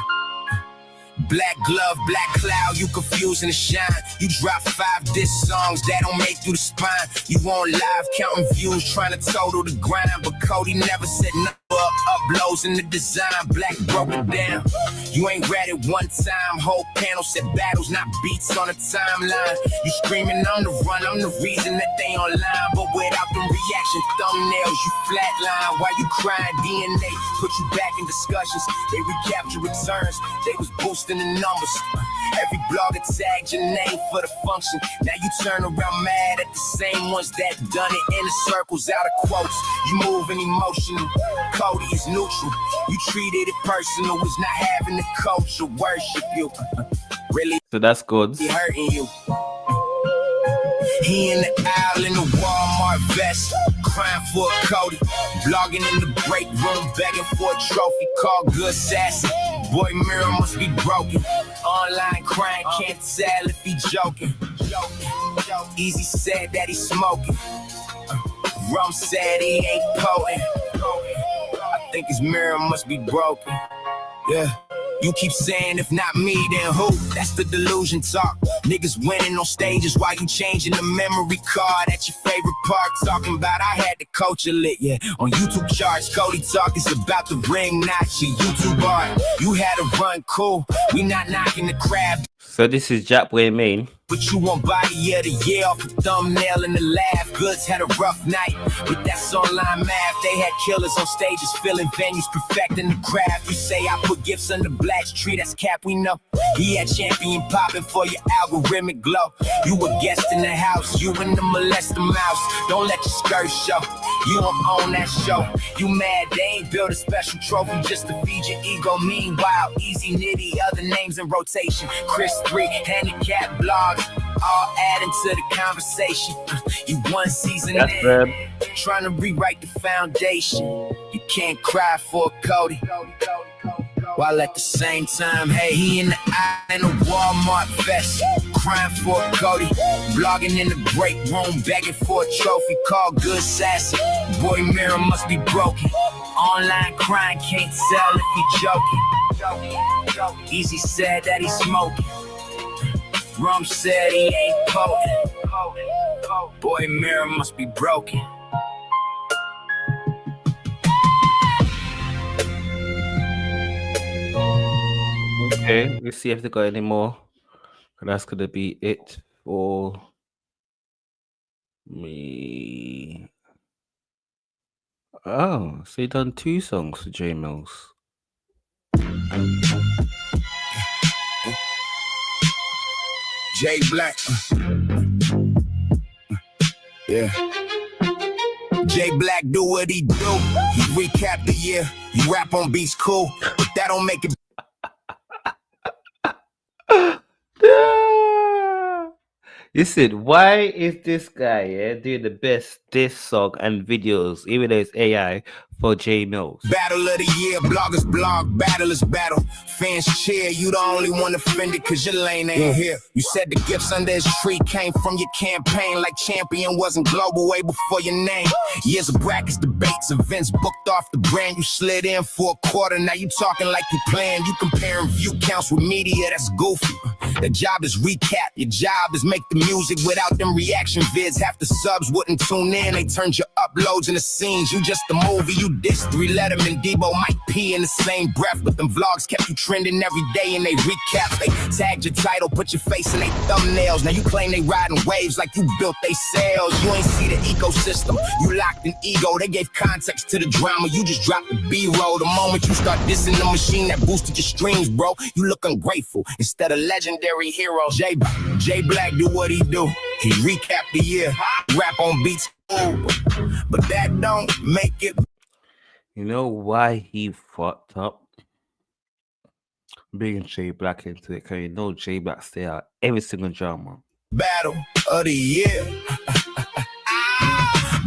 Black glove, black cloud, you confusing the shine. You drop 5 diss songs that don't make through the spine. You on live counting views, trying to total the grind. But Cody never said nothing up, uploads in the design. Black broke it down. You ain't read it one time. Whole panel said battles, not beats on the timeline. You screaming on the run, I'm the reason that they online. But without them reaction thumbnails, you flatline. While you crying, DNA put you back in discussions. They recapture returns, they was boosting the numbers. Every blogger tagged your name for the function. Now you turn around mad at the same ones that done it in the circles out of quotes. You moving emotional, Cody is neutral. You treated it personal, was not having the culture worship you. Really? So that's good. He hurting you. He in the aisle in the Walmart vest, crying for a Cody. Blogging in the break room, begging for a trophy called Good Sassy. Boy, mirror must be broken. Online crying, can't tell if he joking. Easy said that he's smoking. Rum said he ain't potent. I think his mirror must be broken. Yeah. You keep saying if not me, then who? That's the delusion talk. Niggas winning on stages while you changing the memory card at your favorite park. Talking about I had the culture lit, yeah. On YouTube charts, Cody talk is about the ring, not your YouTube art. You had a run cool, we not knocking the crab. So this is Jack Boy Main. But you want body of the year off a thumbnail in the lab. Goods had a rough night, but that's online math. They had killers on stages, filling venues, perfecting the craft. You say I put gifts under Black's tree, that's cap, we know. He had champion popping for your algorithmic glow. You a guest in the house, you in the molester mouse. Don't let your skirt show, you don't own that show. You mad they ain't built a special trophy just to feed your ego. Meanwhile, Easy Nitty, other names in rotation. Chris 3, handicap blogs, all adding to the conversation. You one season in, trying to rewrite the foundation. You can't cry for a Cody, while at the same time, hey, he in the eye in a Walmart vest, crying for a Cody. Blogging in the break room, begging for a trophy called Good Sassy. Boy, mirror must be broken. Online crying, can't tell if he joking. Easy said that he's smoking. Rum said he ain't potent. Boy, mirror must be broken. Okay, let's see if they got any more. That's gonna be it for me. Oh, so you done 2 songs for J Mills. J Black. Yeah. J Black do what he do. He recap the year. You rap on beats cool, but that don't make it. Listen, why is this guy doing the best diss song and videos, even though it's AI, for J Mills? Battle of the year, bloggers blog, battle is battle. Fans cheer, you the only one offended cause your lane ain't here. You said the gifts under his tree came from your campaign, like champion wasn't global way before your name. Years of brackets, debates, events booked off the brand. You slid in for a quarter, now you talking like you playing. You comparing view counts with media, that's goofy. The job is recap, your job is make the music. Without them reaction vids, half the subs wouldn't tune in. They turned your uploads into scenes. You just a movie, you dissed 3 Letterman, Debo, Mike P in the same breath. But them vlogs kept you trending every day and they recap. They tagged your title, put your face in they thumbnails. Now you claim they riding waves like you built they sails. You ain't see the ecosystem, you locked in ego. They gave context to the drama, you just dropped the B-roll. The moment you start dissing the machine that boosted your streams, bro, you look ungrateful instead of legendary heroes. J Black do what he do. He recap the year, rap on beats, but that don't make it. You know why he fucked up? Bringing J Black into it, because you know J Black stay out every single drama. Battle of the year.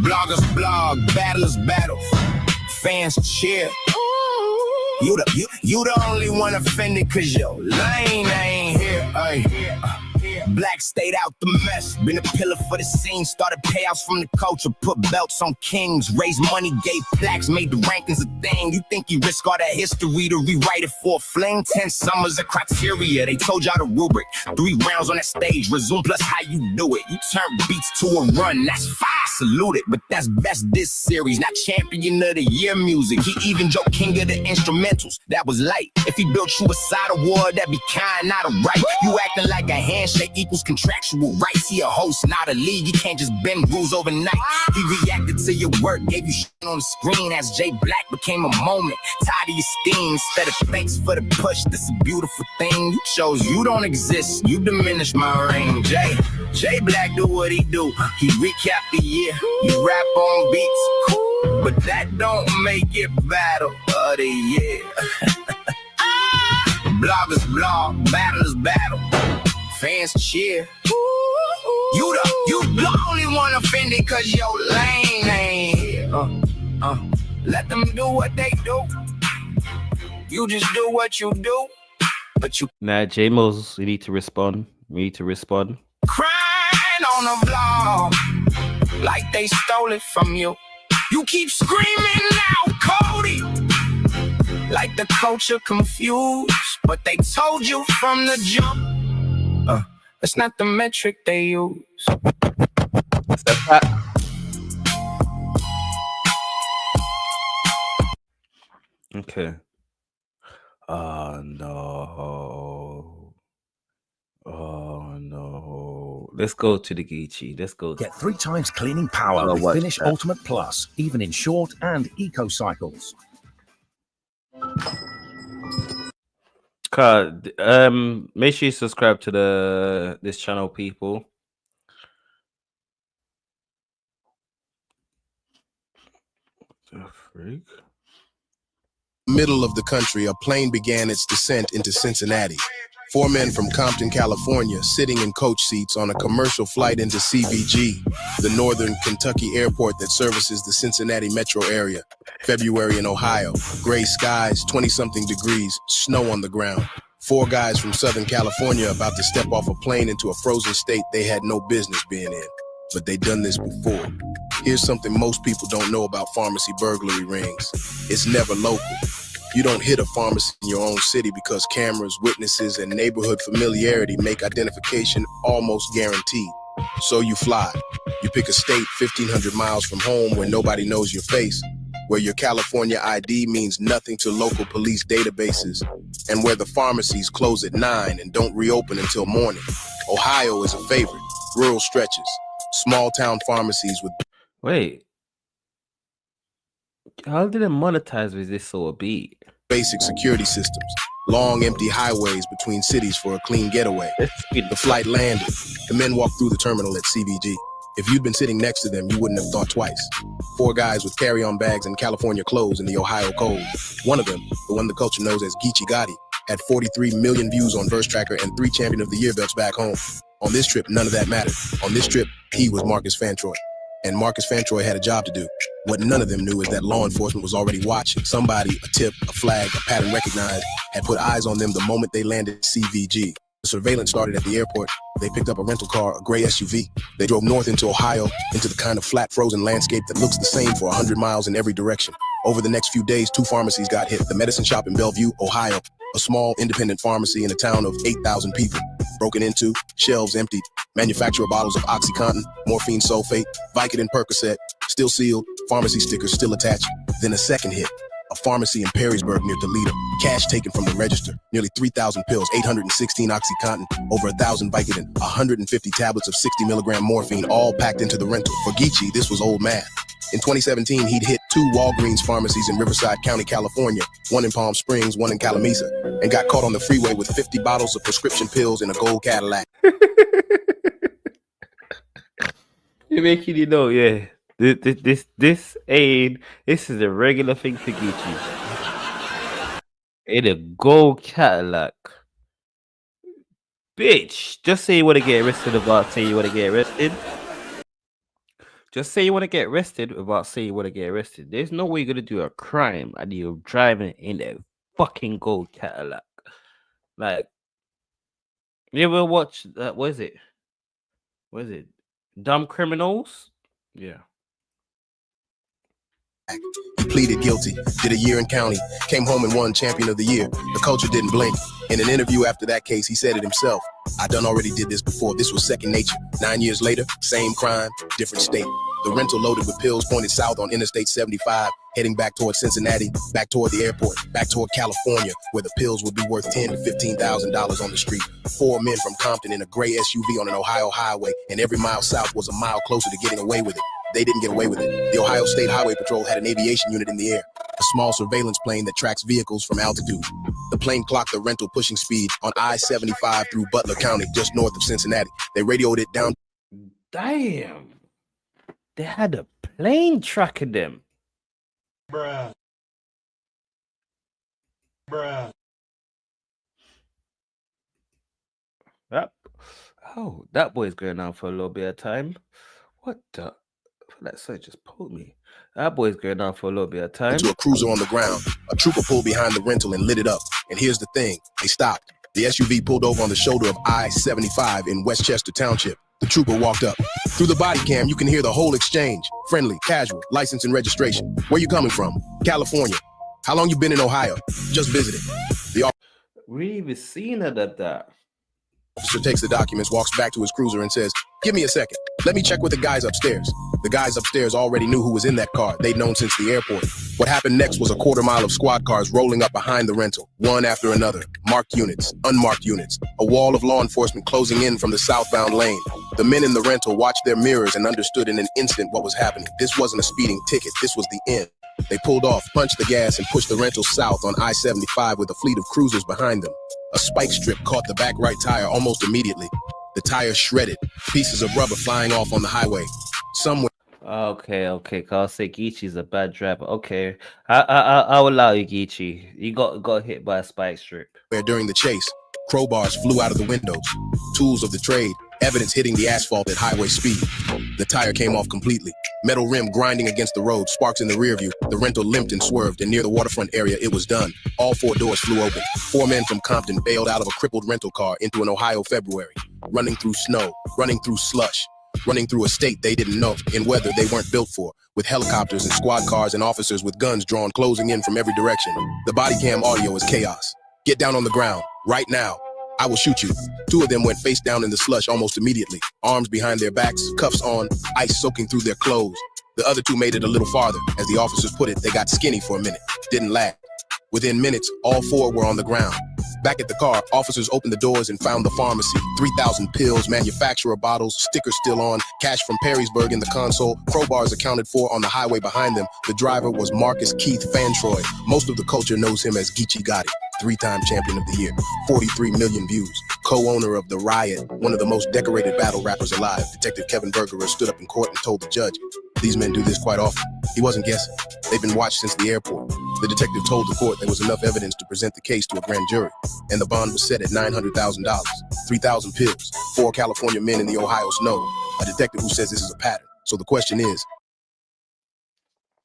Bloggers blog, battlers battle. Fans cheer. You the only one offended cause your lane ain't here. Black stayed out the mess, been a pillar for the scene. Started payouts from the culture, put belts on kings. Raised money, gave plaques, made the rankings a thing. You think you risk all that history to rewrite it for a fling? 10 summers of criteria, they told y'all the rubric. 3 rounds on that stage, resume plus how you do it. You turn beats to a run, that's fire, salute it. But that's best this series, not champion of the year music. He even joked king of the instrumentals, that was light. If he built you a side award, that be kind, not a right. You acting like a handshake equals contractual rights. He a host, not a league. He can't just bend rules overnight. He reacted to your work, gave you shit on the screen as J Black became a moment. Tired of your steam instead of thanks for the push. This a beautiful thing. You chose you don't exist. You diminish my reign. J Black do what he do. He recap the year. He rap on beats. But that don't make it battle of the year. Bloggers blog, battlers battle. Fans cheer. You the only one offended cause your lane ain't here. Let them do what they do. You just do what you do. But you Nah, J Mills, you need to respond. We need to respond. crying on a vlog like they stole it from you. You keep screaming now, Cody. Like the culture confused, but they told you from the jump. That's not the metric they use. Okay. Oh no. Oh no. Let's go to the Geechee. Let's go. Get 3 times cleaning power with Finish Ultimate Plus, even in short and eco cycles. Make sure you subscribe to this channel, people. The freak. Middle of the country, a plane began its descent into Cincinnati. 4 men from Compton, California, sitting in coach seats on a commercial flight into CBG, the northern Kentucky airport that services the Cincinnati metro area. February in Ohio, gray skies, 20-something degrees, snow on the ground. 4 guys from Southern California about to step off a plane into a frozen state they had no business being in. But they'd done this before. Here's something most people don't know about pharmacy burglary rings. It's never local. You don't hit a pharmacy in your own city because cameras, witnesses, and neighborhood familiarity make identification almost guaranteed. So you fly. You pick a state 1,500 miles from home where nobody knows your face, where your California ID means nothing to local police databases, and where the pharmacies close at 9 and don't reopen until morning. Ohio is a favorite. Rural stretches, small town pharmacies with... Wait. How did it monetize with this so a beat? Basic security systems, long empty highways between cities for a clean getaway. The flight landed. The men walked through the terminal at CBG. If you'd been sitting next to them, you wouldn't have thought twice. 4 guys with carry-on bags and California clothes in the Ohio cold. One of them, the one the culture knows as Geechee Gotti, had 43 million views on Verse Tracker and 3 Champion of the Year belts back home. On this trip, none of that mattered. On this trip, he was Marcus Fantroy. And Marcus Fantroy had a job to do. What none of them knew is that law enforcement was already watching. Somebody, a tip, a flag, a pattern recognized, had put eyes on them the moment they landed CVG. The surveillance started at the airport. They picked up a rental car, a gray SUV. They drove north into Ohio, into the kind of flat, frozen landscape that looks the same for 100 miles in every direction. Over the next few days, 2 pharmacies got hit. The medicine shop in Bellevue, Ohio, a small independent pharmacy in a town of 8,000 people. Broken into, shelves emptied, manufacturer bottles of OxyContin, morphine sulfate, Vicodin Percocet, still sealed, pharmacy stickers still attached. Then a second hit, a pharmacy in Perrysburg near Toledo. Cash taken from the register, nearly 3,000 pills, 816 OxyContin, over 1,000 Vicodin, 150 tablets of 60 milligram morphine, all packed into the rental. For Geechee, this was old math. In 2017, he'd hit 2 Walgreens pharmacies in Riverside County, California, one in Palm Springs, one in Calamasa, and got caught on the freeway with 50 bottles of prescription pills in a gold Cadillac. You're making you know, yeah. This is a regular thing for Geechee. In a gold Cadillac. Bitch, just say you want to get arrested without saying you want to get arrested. Just say you want to get arrested without saying you want to get arrested. There's no way you're going to do a crime and you're driving in a fucking gold Cadillac. Like, you ever watch, what is it? Dumb Criminals? Yeah. He pleaded guilty, did a year in county, came home and won Champion of the Year. The culture didn't blink. In an interview after that case, he said it himself. I done already did this before. This was second nature. 9 years later, same crime, different state. The rental loaded with pills pointed south on Interstate 75, heading back toward Cincinnati, back toward the airport, back toward California, where the pills would be worth $10,000 to $15,000 on the street. 4 men from Compton in a gray SUV on an Ohio highway, and every mile south was a mile closer to getting away with it. They didn't get away with it. The Ohio State Highway Patrol had an aviation unit in the air, a small surveillance plane that tracks vehicles from altitude. The plane clocked the rental pushing speed on I-75 through Butler County, just north of Cincinnati. They radioed it down. Damn. They had a plane tracking them. Bruh. Yep. Oh, that boy's going on for a little bit of time. What the? That son just pulled me. That boy's going on for a little bit of time. Into a cruiser on the ground. A trooper pulled behind the rental and lit it up. And here's the thing. They stopped. The SUV pulled over on the shoulder of I-75 in Westchester Township. The trooper walked up. Through the body cam, you can hear the whole exchange. Friendly, casual, license and registration. Where you coming from? California. How long you been in Ohio? Just visited. We ain't even seen it at that. Officer takes the documents, walks back to his cruiser and says, "Give me a second. Let me check with the guys upstairs." The guys upstairs already knew who was in that car. They'd known since the airport. What happened next was a quarter mile of squad cars rolling up behind the rental, one after another. Marked units, unmarked units. A wall of law enforcement closing in from the southbound lane. The men in the rental watched their mirrors and understood in an instant what was happening. This wasn't a speeding ticket. This was the end. They pulled off, punched the gas, and pushed the rental south on I-75 with a fleet of cruisers behind them. A spike strip caught the back right tire almost immediately. The tire shredded, pieces of rubber flying off on the highway. Somewhere. Okay. Carl say Geechee's a bad driver. Okay, I'll allow you, Geechee. You got hit by a spike strip. During the chase, crowbars flew out of the windows. Tools of the trade, evidence hitting the asphalt at highway speed. The tire came off completely. Metal rim grinding against the road, sparks in the rear view. The rental limped and swerved, and near the waterfront area, it was done. All 4 doors flew open. 4 men from Compton bailed out of a crippled rental car into an Ohio February, running through snow, running through slush, running through a state they didn't know, in weather they weren't built for, with helicopters and squad cars and officers with guns drawn closing in from every direction. The body cam audio is chaos. Get down on the ground, right now. I will shoot you. 2 of them went face down in the slush almost immediately, arms behind their backs, cuffs on, ice soaking through their clothes. The other 2 made it a little farther. As the officers put it, they got skinny for a minute. Didn't last. Within minutes, all 4 were on the ground. Back at the car, officers opened the doors and found the pharmacy. 3,000 pills, manufacturer bottles, stickers still on, cash from Perrysburg in the console, crowbars accounted for on the highway behind them. The driver was Marcus Keith Fantroy. Most of the culture knows him as Geechee Gotti, 3-time champion of the year, 43 million views, co-owner of The Riot, one of the most decorated battle rappers alive. Detective Kevin Bergerer stood up in court and told the judge, These men do this quite often. He wasn't guessing. They've been watched since the airport. The detective told the court there was enough evidence to present the case to a grand jury, and the bond was set at $900,000, 3,000 pills, 4 California men in the Ohio snow. A detective who says this is a pattern. So the question is,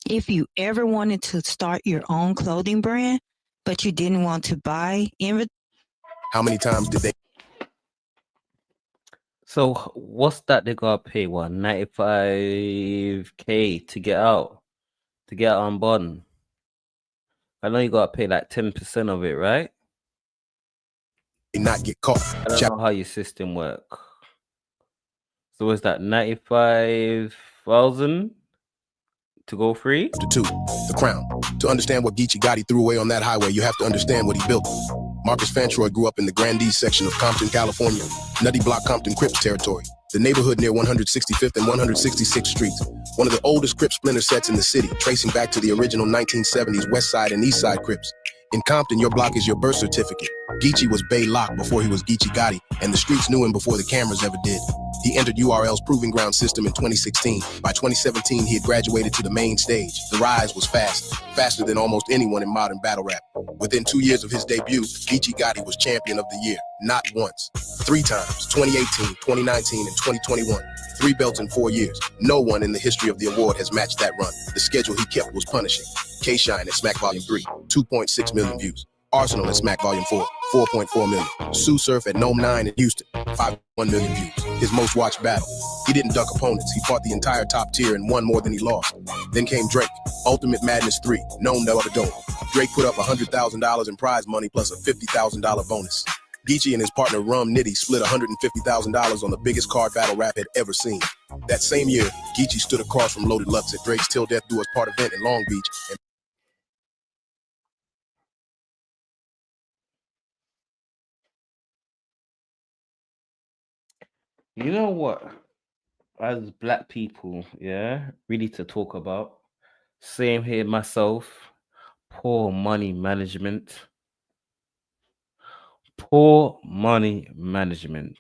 if you ever wanted to start your own clothing brand, but you didn't want to buy inventory, how many times did they? So what's that they gotta pay? What, 95K to get out on bond? I know you gotta pay like 10% of it, right? Not get caught. I don't know how your system work. So what's that, 95,000 to go free? To 2, the crown. To understand what Geechee Gotti threw away on that highway, you have to understand what he built. Marcus Fantroy grew up in the Grandee section of Compton, California, Nutty Block Compton Crips territory, the neighborhood near 165th and 166th Streets, one of the oldest Crip splinter sets in the city, tracing back to the original 1970s West Side and East Side Crips. In Compton, your block is your birth certificate. Geechee was Bay Lock before he was Geechee Gotti, and the streets knew him before the cameras ever did. He entered URL's Proving Ground system in 2016. By 2017, he had graduated to the main stage. The rise was fast, faster than almost anyone in modern battle rap. Within 2 years of his debut, Geechee Gotti was champion of the year, not once, 3 times, 2018, 2019, and 2021. 3 belts in 4 years. No one in the history of the award has matched that run. The schedule he kept was punishing. K-Shine at Smack Volume 3, 2.6 million views. Arsenal at Smack Volume 4, 4.4 million. Sue Surf at Gnome 9 in Houston, 5.1 million views. His most watched battle. He didn't duck opponents. He fought the entire top tier and won more than he lost. Then came Drake, Ultimate Madness 3, Gnome Never Dome. Drake put up $100,000 in prize money plus a $50,000 bonus. Geechee and his partner Rum Nitty split $150,000 on the biggest card battle rap had ever seen. That same year, Geechee stood across from Loaded Lux at Drake's Till Death Do Us Part event in Long Beach. And You know what? As black people, yeah, really to talk about. Same here myself. Poor money management. Poor money management.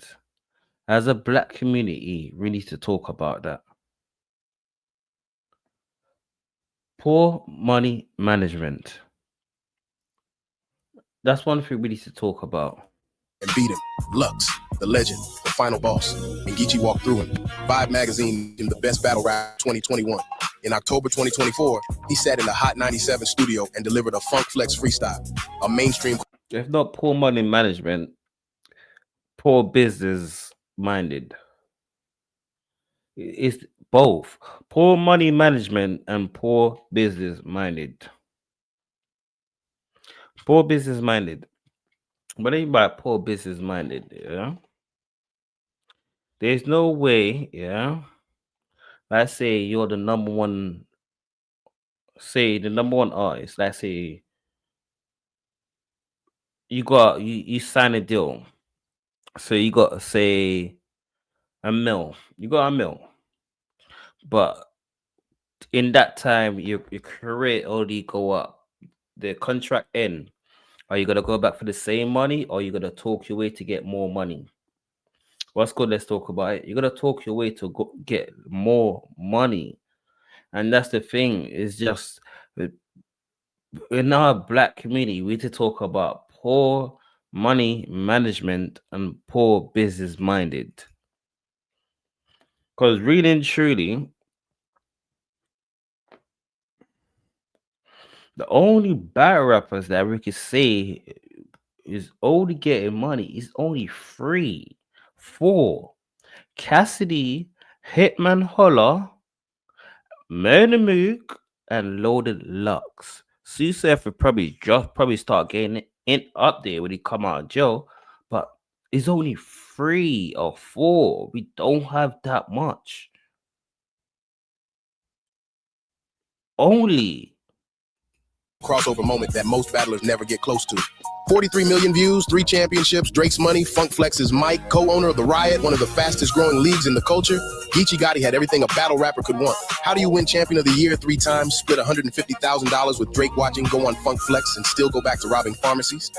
As a black community, we need to talk about that. Poor money management. That's one thing we need to talk about. And beat him. Lux, the legend, the final boss. And Geechee walked through him. Vibe magazine named the best battle rap 2021. In October 2024, he sat in the Hot 97 studio and delivered a Funk Flex freestyle, a mainstream. If not poor money management, poor business minded. It's both poor money management and poor business minded. Poor business minded. What do you mean by poor business minded? Yeah, there's no way. Yeah, let's say you're the number one. Say the number one artist. Let's say you sign a deal. So you got say a mil. You got a mil. But in that time, your career already go up. The contract end. Are you gonna go back for the same money, or you gonna talk your way to get more money? What's good? Let's talk about it. You're gonna talk your way to get more money, and that's the thing. It's just in our black community, we need to talk about poor money management and poor business minded. Because really and truly, the only battle rappers that we could say is only getting money is only 3, 4. Cassidy, Hitman Holla, Murder Mook, and Loaded Lux. Susef would probably start getting in up there when he come out of jail, but it's only 3 or 4. We don't have that much. Only crossover moment that most battlers never get close to. 43 million views, 3 championships, Drake's money, Funk Flex's mic, co-owner of The Riot, one of the fastest growing leagues in the culture. Geechee Gotti had everything a battle rapper could want. How do you win champion of the year 3 times, split $150,000 with Drake watching, go on Funk Flex, and still go back to robbing pharmacies?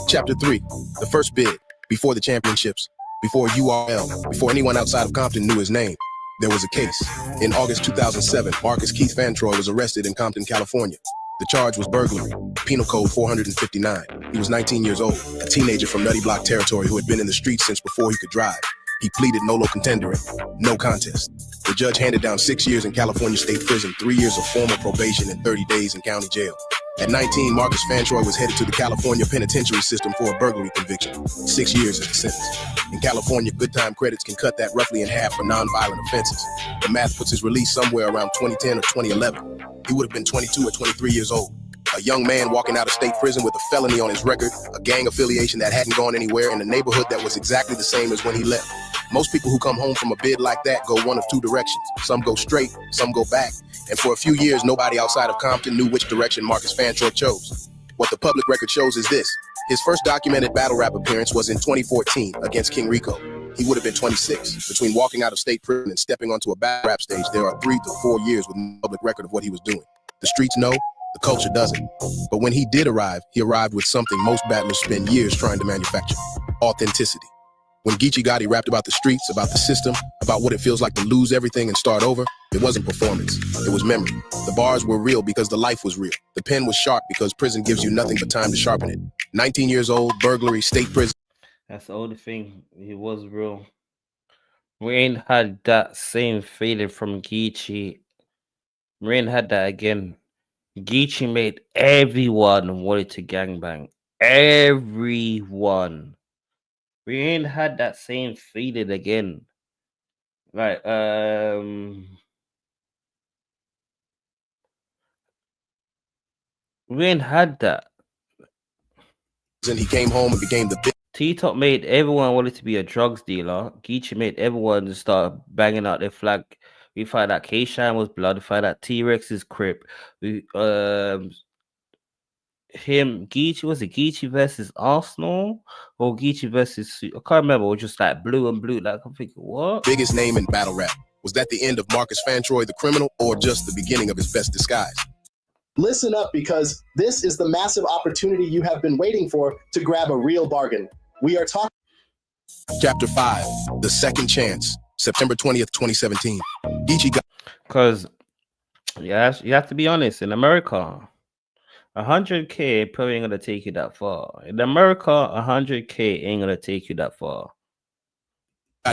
Chapter 3, the first bid, before the championships, before URL, before anyone outside of Compton knew his name. There was a case. In August 2007, Marcus Keith Fantroy was arrested in Compton, California. The charge was burglary, penal code 459. He was 19 years old, a teenager from Nutty Block territory who had been in the streets since before he could drive. He pleaded nolo contendere, no contest. The judge handed down 6 years in California State Prison, 3 years of formal probation, and 30 days in county jail. At 19, Marcus Fantroy was headed to the California penitentiary system for a burglary conviction. 6 years is the sentence. In California, good time credits can cut that roughly in half for nonviolent offenses. The math puts his release somewhere around 2010 or 2011. He would have been 22 or 23 years old. A young man walking out of state prison with a felony on his record, a gang affiliation that hadn't gone anywhere, in a neighborhood that was exactly the same as when he left. Most people who come home from a bid like that go one of two directions. Some go straight, some go back. And for a few years, nobody outside of Compton knew which direction Marcus Fantroy chose. What the public record shows is this. His first documented battle rap appearance was in 2014 against King Rico. He would have been 26. Between walking out of state prison and stepping onto a battle rap stage, there are 3 to 4 years with no public record of what he was doing. The streets know, the culture doesn't. But when he did arrive, he arrived with something most battlers spend years trying to manufacture: authenticity. When Geechee Gotti rapped about the streets, about the system, about what it feels like to lose everything and start over, it wasn't performance, it was memory. The bars were real because the life was real. The pen was sharp because prison gives you nothing but time to sharpen it. 19 years old, burglary, state prison. That's the only thing. It was real. We ain't had that same feeling from Geechee. We ain't had that again. Geechee made everyone wanted to gangbang. Everyone. We ain't had that same feeling again. Like, we ain't had that. And he came home and became the big. T-Top made everyone wanted to be a drugs dealer. Geechee made everyone start banging out their flag. We find out K-Shine was blood. We find out T-Rex is Crip. We Geechee, was it Geechee versus Arsenal or Geechee versus, I can't remember, it was just like blue and blue. Like I'm thinking, what? Biggest name in battle rap. Was that the end of Marcus Fantroy the criminal, or just the beginning of his best disguise? Listen up, because this is the massive opportunity you have been waiting for to grab a real bargain. We are talking. Chapter 5, The Second Chance, September 20th, 2017. Geechee got. Because you have to be honest, in America, 100K probably ain't gonna take you that far. In America, 100K ain't gonna take you that far.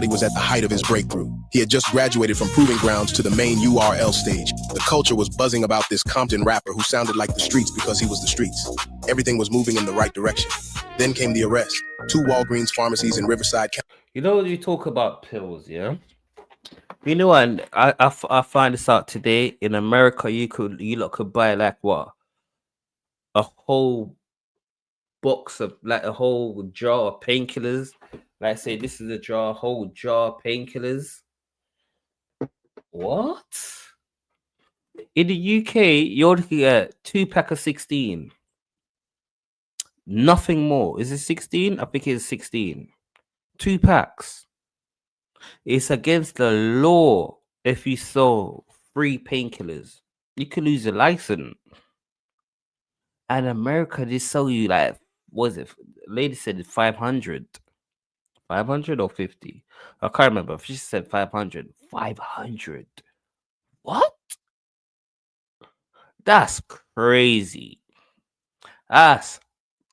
He was at the height of his breakthrough. He had just graduated from Proving Grounds to the main URL stage. The culture was buzzing about this Compton rapper who sounded like the streets because he was the streets. Everything was moving in the right direction. Then came the arrest. 2 Walgreens pharmacies in Riverside. You know, you talk about pills, yeah? You know, and I find this out today. In America, you lot could buy like what? A whole box of, like a whole jar of painkillers. Like say this is a jar, whole jar of painkillers. What? In the UK, you're looking at 2-pack of 16. Nothing more. Is it 16? I think it's 16. 2 packs. It's against the law if you sell free painkillers. You could lose your license. And America, they sell you like, what is it? Lady said 500. 500 or 50? I can't remember. She said 500. 500. What? That's crazy. That's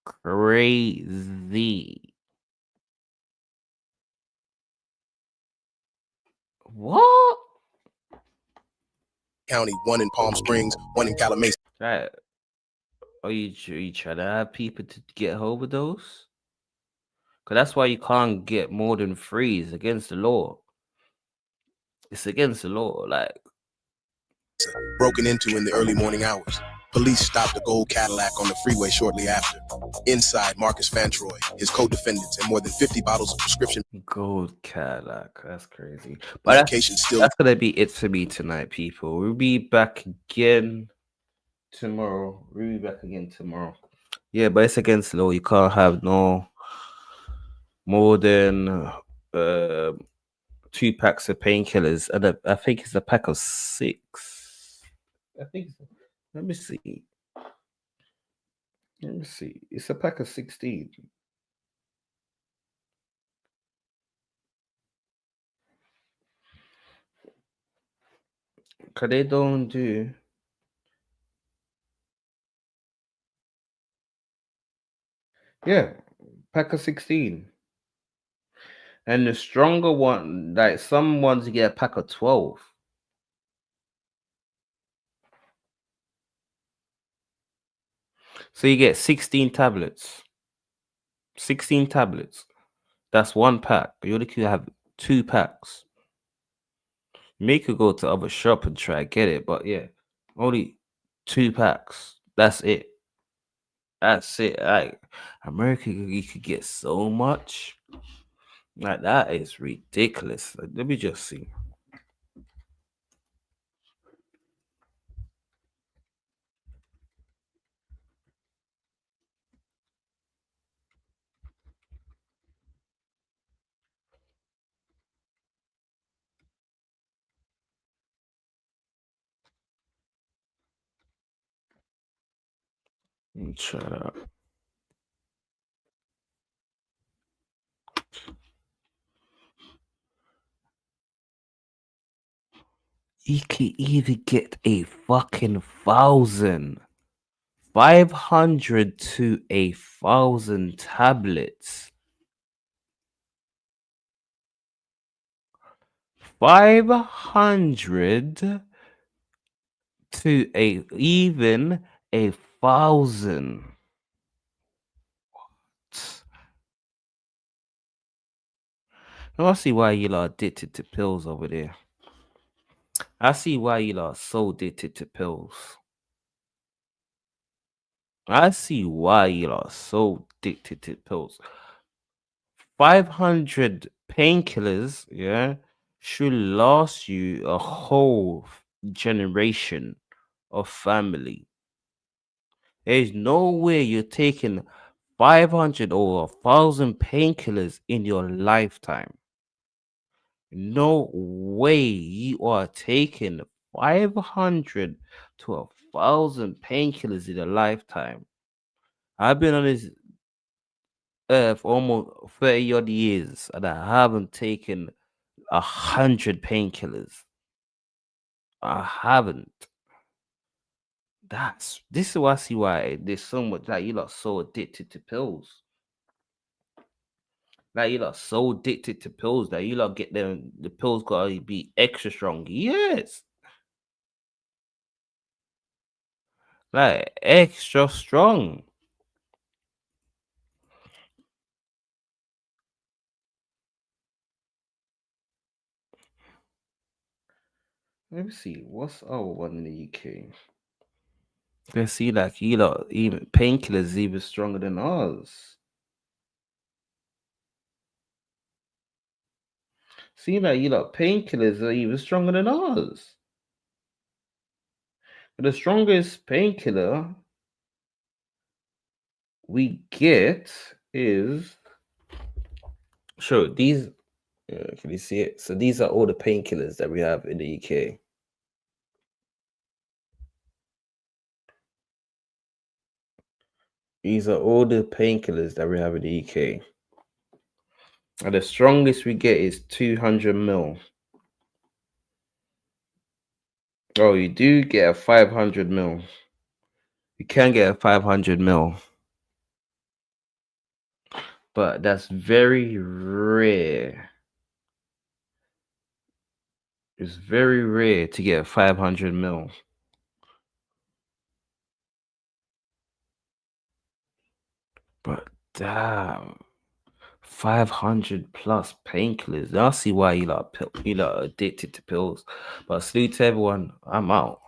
crazy. What? County, 1 in Palm Springs, 1 in Calumet. Right. Are you trying to have people to get hold of those? Because that's why you can't get more than 3. It's against the law. It's against the law. Like, broken into in the early morning hours. Police stopped a gold Cadillac on the freeway shortly after. Inside, Marcus Fantroy, his co-defendants, and more than 50 bottles of prescription gold Cadillac. That's crazy. But that's gonna be it for me tonight, people. We'll be back again tomorrow. Yeah, but it's against the law. You can't have no more than 2 packs of painkillers, and I think it's a pack of 6. I think so. Let me see. It's a pack of 16. Cause they don't do. Yeah, pack of 16. And the stronger one, like some ones you get a pack of 12. So you get 16 tablets. 16 tablets. That's one pack. You only could have 2 packs. You could go to other shop and try to get it, but yeah, only 2 packs. That's it. That's it. Like America, you could get so much. Like that is ridiculous. Like, let me just see. Shut up. You can even get a fucking 1,000. 500 to 1,000 tablets. 500 to even 1,000. Now I see why you lot are addicted to pills over there. I see why you lot are so addicted to pills. I see why you lot are so addicted to pills. 500 painkillers, yeah, should last you a whole generation of family. There's no way you're taking 500 or 1,000 painkillers in your lifetime. No way you are taking 500 to 1,000 painkillers in a lifetime. I've been on this earth almost 30 odd years and I haven't taken 100 painkillers. I haven't. This is why I see why there's so much like you lot so addicted to pills. Like you lot so addicted to pills that you lot get them. The pills gotta be extra strong. Yes, like extra strong. Let me see what's our one in the UK. Let's see, like you lot even painkillers is even stronger than ours. See, like you lot painkillers are even stronger than ours. But the strongest painkiller we get is sure these. Can you see it? So these are all the painkillers that we have in the UK. These are all the painkillers that we have in the UK. And the strongest we get is 200 mil. Oh, you do get a 500 mil. You can get a 500 mil. But that's very rare. It's very rare to get a 500 mil. But damn, 500 plus painkillers. I see why you lot are addicted to pills. But salute to everyone. I'm out.